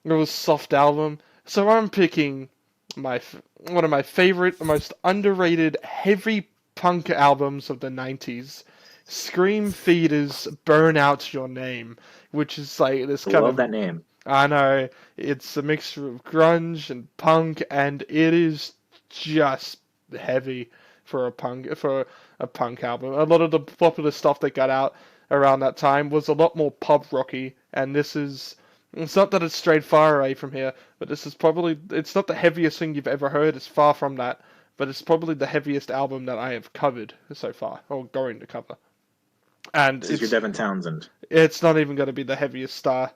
real soft album. So I'm picking one of my favorite, most underrated heavy punk albums of the 90s. Scream Feeder's Burn Out Your Name, which is like this I kind love of... that name. I know, it's a mixture of grunge and punk, and it is just heavy for a punk album. A lot of the popular stuff that got out around that time was a lot more pop rocky, and this is... It's not that it's straight far away from here, but this is probably... It's not the heaviest thing you've ever heard, it's far from that, but it's probably the heaviest album that I have covered so far, or going to cover. And This is your Devin Townsend. It's not even going to be the heaviest star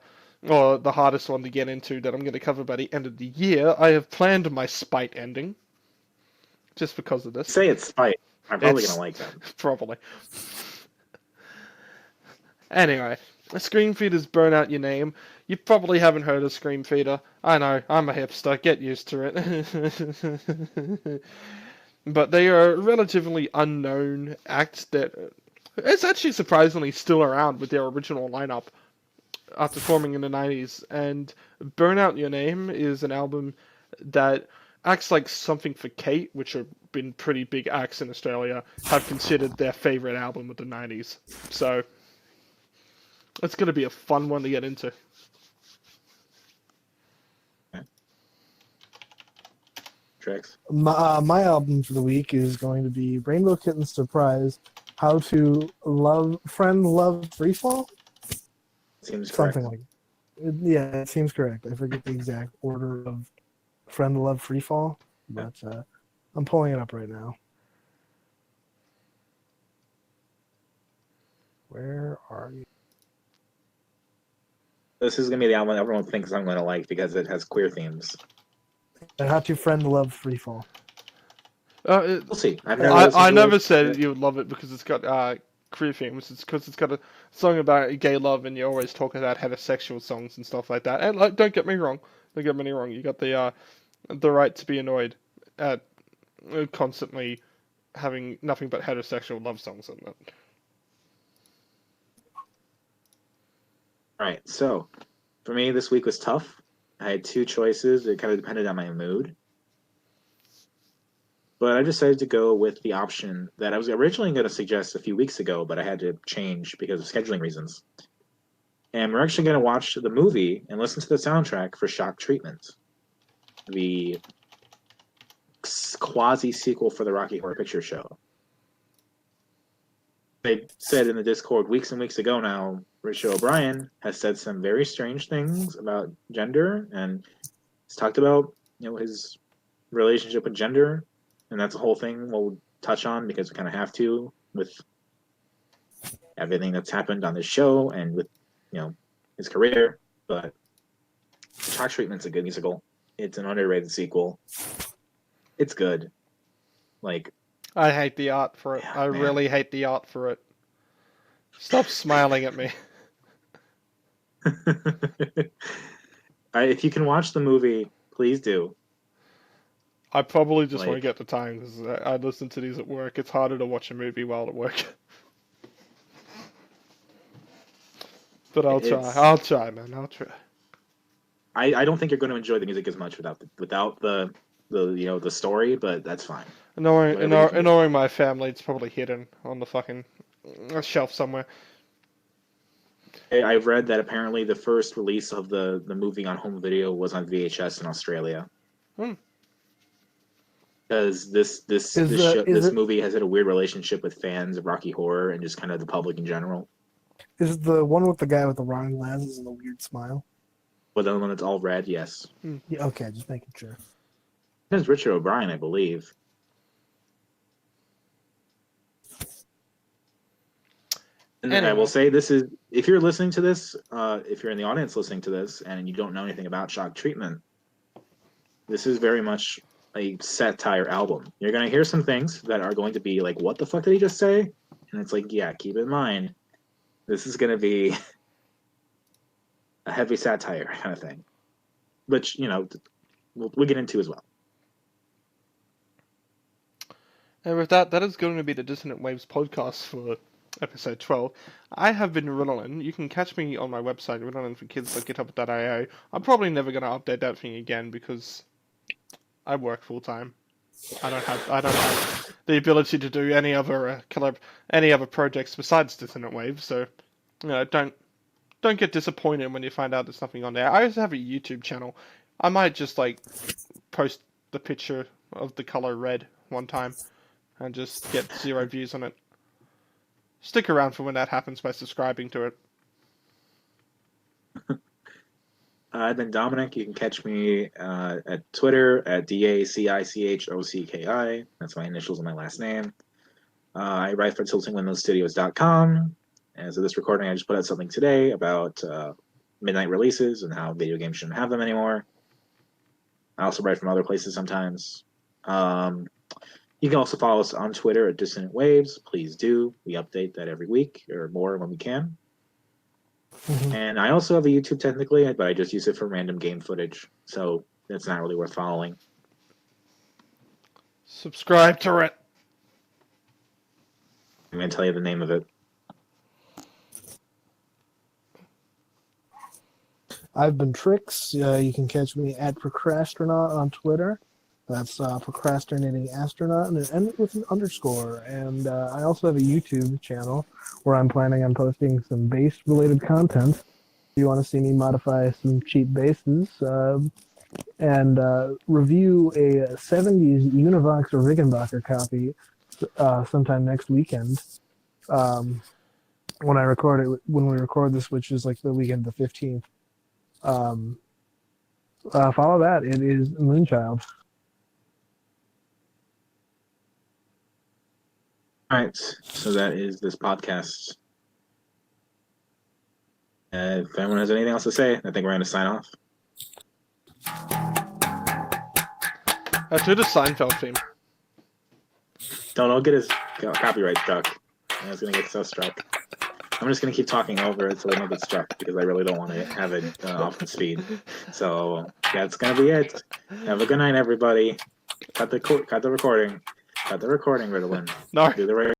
or the hardest one to get into that I'm going to cover by the end of the year. I have planned my spite ending just because of this. Say it's spite. I'm probably going to like that. Probably. Anyway, Scream Feeder's Burn Out Your Name. You probably haven't heard of Scream Feeder. I know, I'm a hipster. Get used to it. But they are a relatively unknown act that... It's actually surprisingly still around with their original lineup after forming in the 90s. And Burn Out Your Name is an album that acts like Something for Kate, which have been pretty big acts in Australia, have considered their favorite album of the 90s. So it's going to be a fun one to get into. Tricks. My album for the week is going to be Rainbow Kitten's Surprise, How to Love Freefall? Seems correct. Something like it. Yeah, it seems correct. I forget the exact order of Friend Love Freefall, but I'm pulling it up right now. Where are you? This is going to be the album everyone thinks I'm going to like because it has queer themes. How to Friend Love Freefall. We'll see. I never said you would love it because it's got queer themes. It's because it's got a song about gay love, and you always talk about heterosexual songs and stuff like that. And like, don't get me wrong. You got the right to be annoyed at constantly having nothing but heterosexual love songs in it. All right, so for me, this week was tough. I had two choices. It kind of depended on my mood. But I decided to go with the option that I was originally going to suggest a few weeks ago, but I had to change because of scheduling reasons. And we're actually going to watch the movie and listen to the soundtrack for Shock Treatment, the quasi-sequel for the Rocky Horror Picture Show. They said in the Discord weeks and weeks ago now, Richard O'Brien has said some very strange things about gender, and he's talked about his relationship with gender, and that's a whole thing we'll touch on because we kind of have to with everything that's happened on this show and with his career. But Shock Treatment's a good musical. It's an underrated sequel. It's good. Like, I hate the art for it. Yeah, I man. really hate the art for it. Stop smiling at me. if you can watch the movie, please do. I probably just Like- won't get the time because I listen to these at work. It's harder to watch a movie while at work. But I'll try. It's- I'll try, man. I'll try. I don't think you're going to enjoy the music as much without the story, but that's fine. Whatever you can do. Ignoring my family, it's probably hidden on the fucking shelf somewhere. I've read that apparently the first release of the movie on home video was on VHS in Australia. Because this movie has had a weird relationship with fans of Rocky Horror and just kind of the public in general. Is the one with the guy with the round glasses and the weird smile? But the one that's all red, yes. Yeah, okay, just making sure. It's Richard O'Brien, I believe. And I will say this is, if you're listening to this, if you're in the audience listening to this and you don't know anything about Shock Treatment, this is very much a satire album. You're going to hear some things that are going to be like, what the fuck did he just say? And it's like, yeah, keep in mind, this is going to be a heavy satire kind of thing, which, we'll get into as well. And with that is going to be the Dissonant Waves podcast for episode 12. I have been Ritalin. You can catch me on my website, ritalinforkids.github.io. I'm probably never going to update that thing again because I work full time. I don't have the ability to do any other projects besides Dissonant Waves. So, don't get disappointed when you find out there's nothing on there. I also have a YouTube channel. I might just post the picture of the color red one time and just get 0 views on it. Stick around for when that happens by subscribing to it. I've been Dominic. You can catch me at Twitter at DACICHOCKI. That's my initials and my last name. I write for tiltingwindmillstudios.com. As of this recording, I just put out something today about midnight releases and how video games shouldn't have them anymore. I also write from other places sometimes. You can also follow us on Twitter at Dissonant Waves. Please do. We update that every week or more when we can. Mhm. And I also have a YouTube technically, but I just use it for random game footage. So it's not really worth following. Subscribe to it. I'm going to tell you the name of it. I've been Trix. You can catch me at Procrastinaut on Twitter. That's procrastinating astronaut and with an underscore. And I also have a YouTube channel where I'm planning on posting some bass-related content. If you want to see me modify some cheap basses and review a 70s Univox or Rickenbacker copy sometime next weekend. When we record this, which is like the weekend the 15th. Follow that. It is Moonchild. All right, so that is this podcast. If anyone has anything else to say, I think we're going to sign off. Let's do the Seinfeld theme. Don't get his copyright struck. I was going to get so struck. I'm just going to keep talking over it so we don't get struck because I really don't want to have it off the speed. So that's going to be it. Have a good night, everybody. Cut the recording. Cut the recording, Ritalin. No. Do the right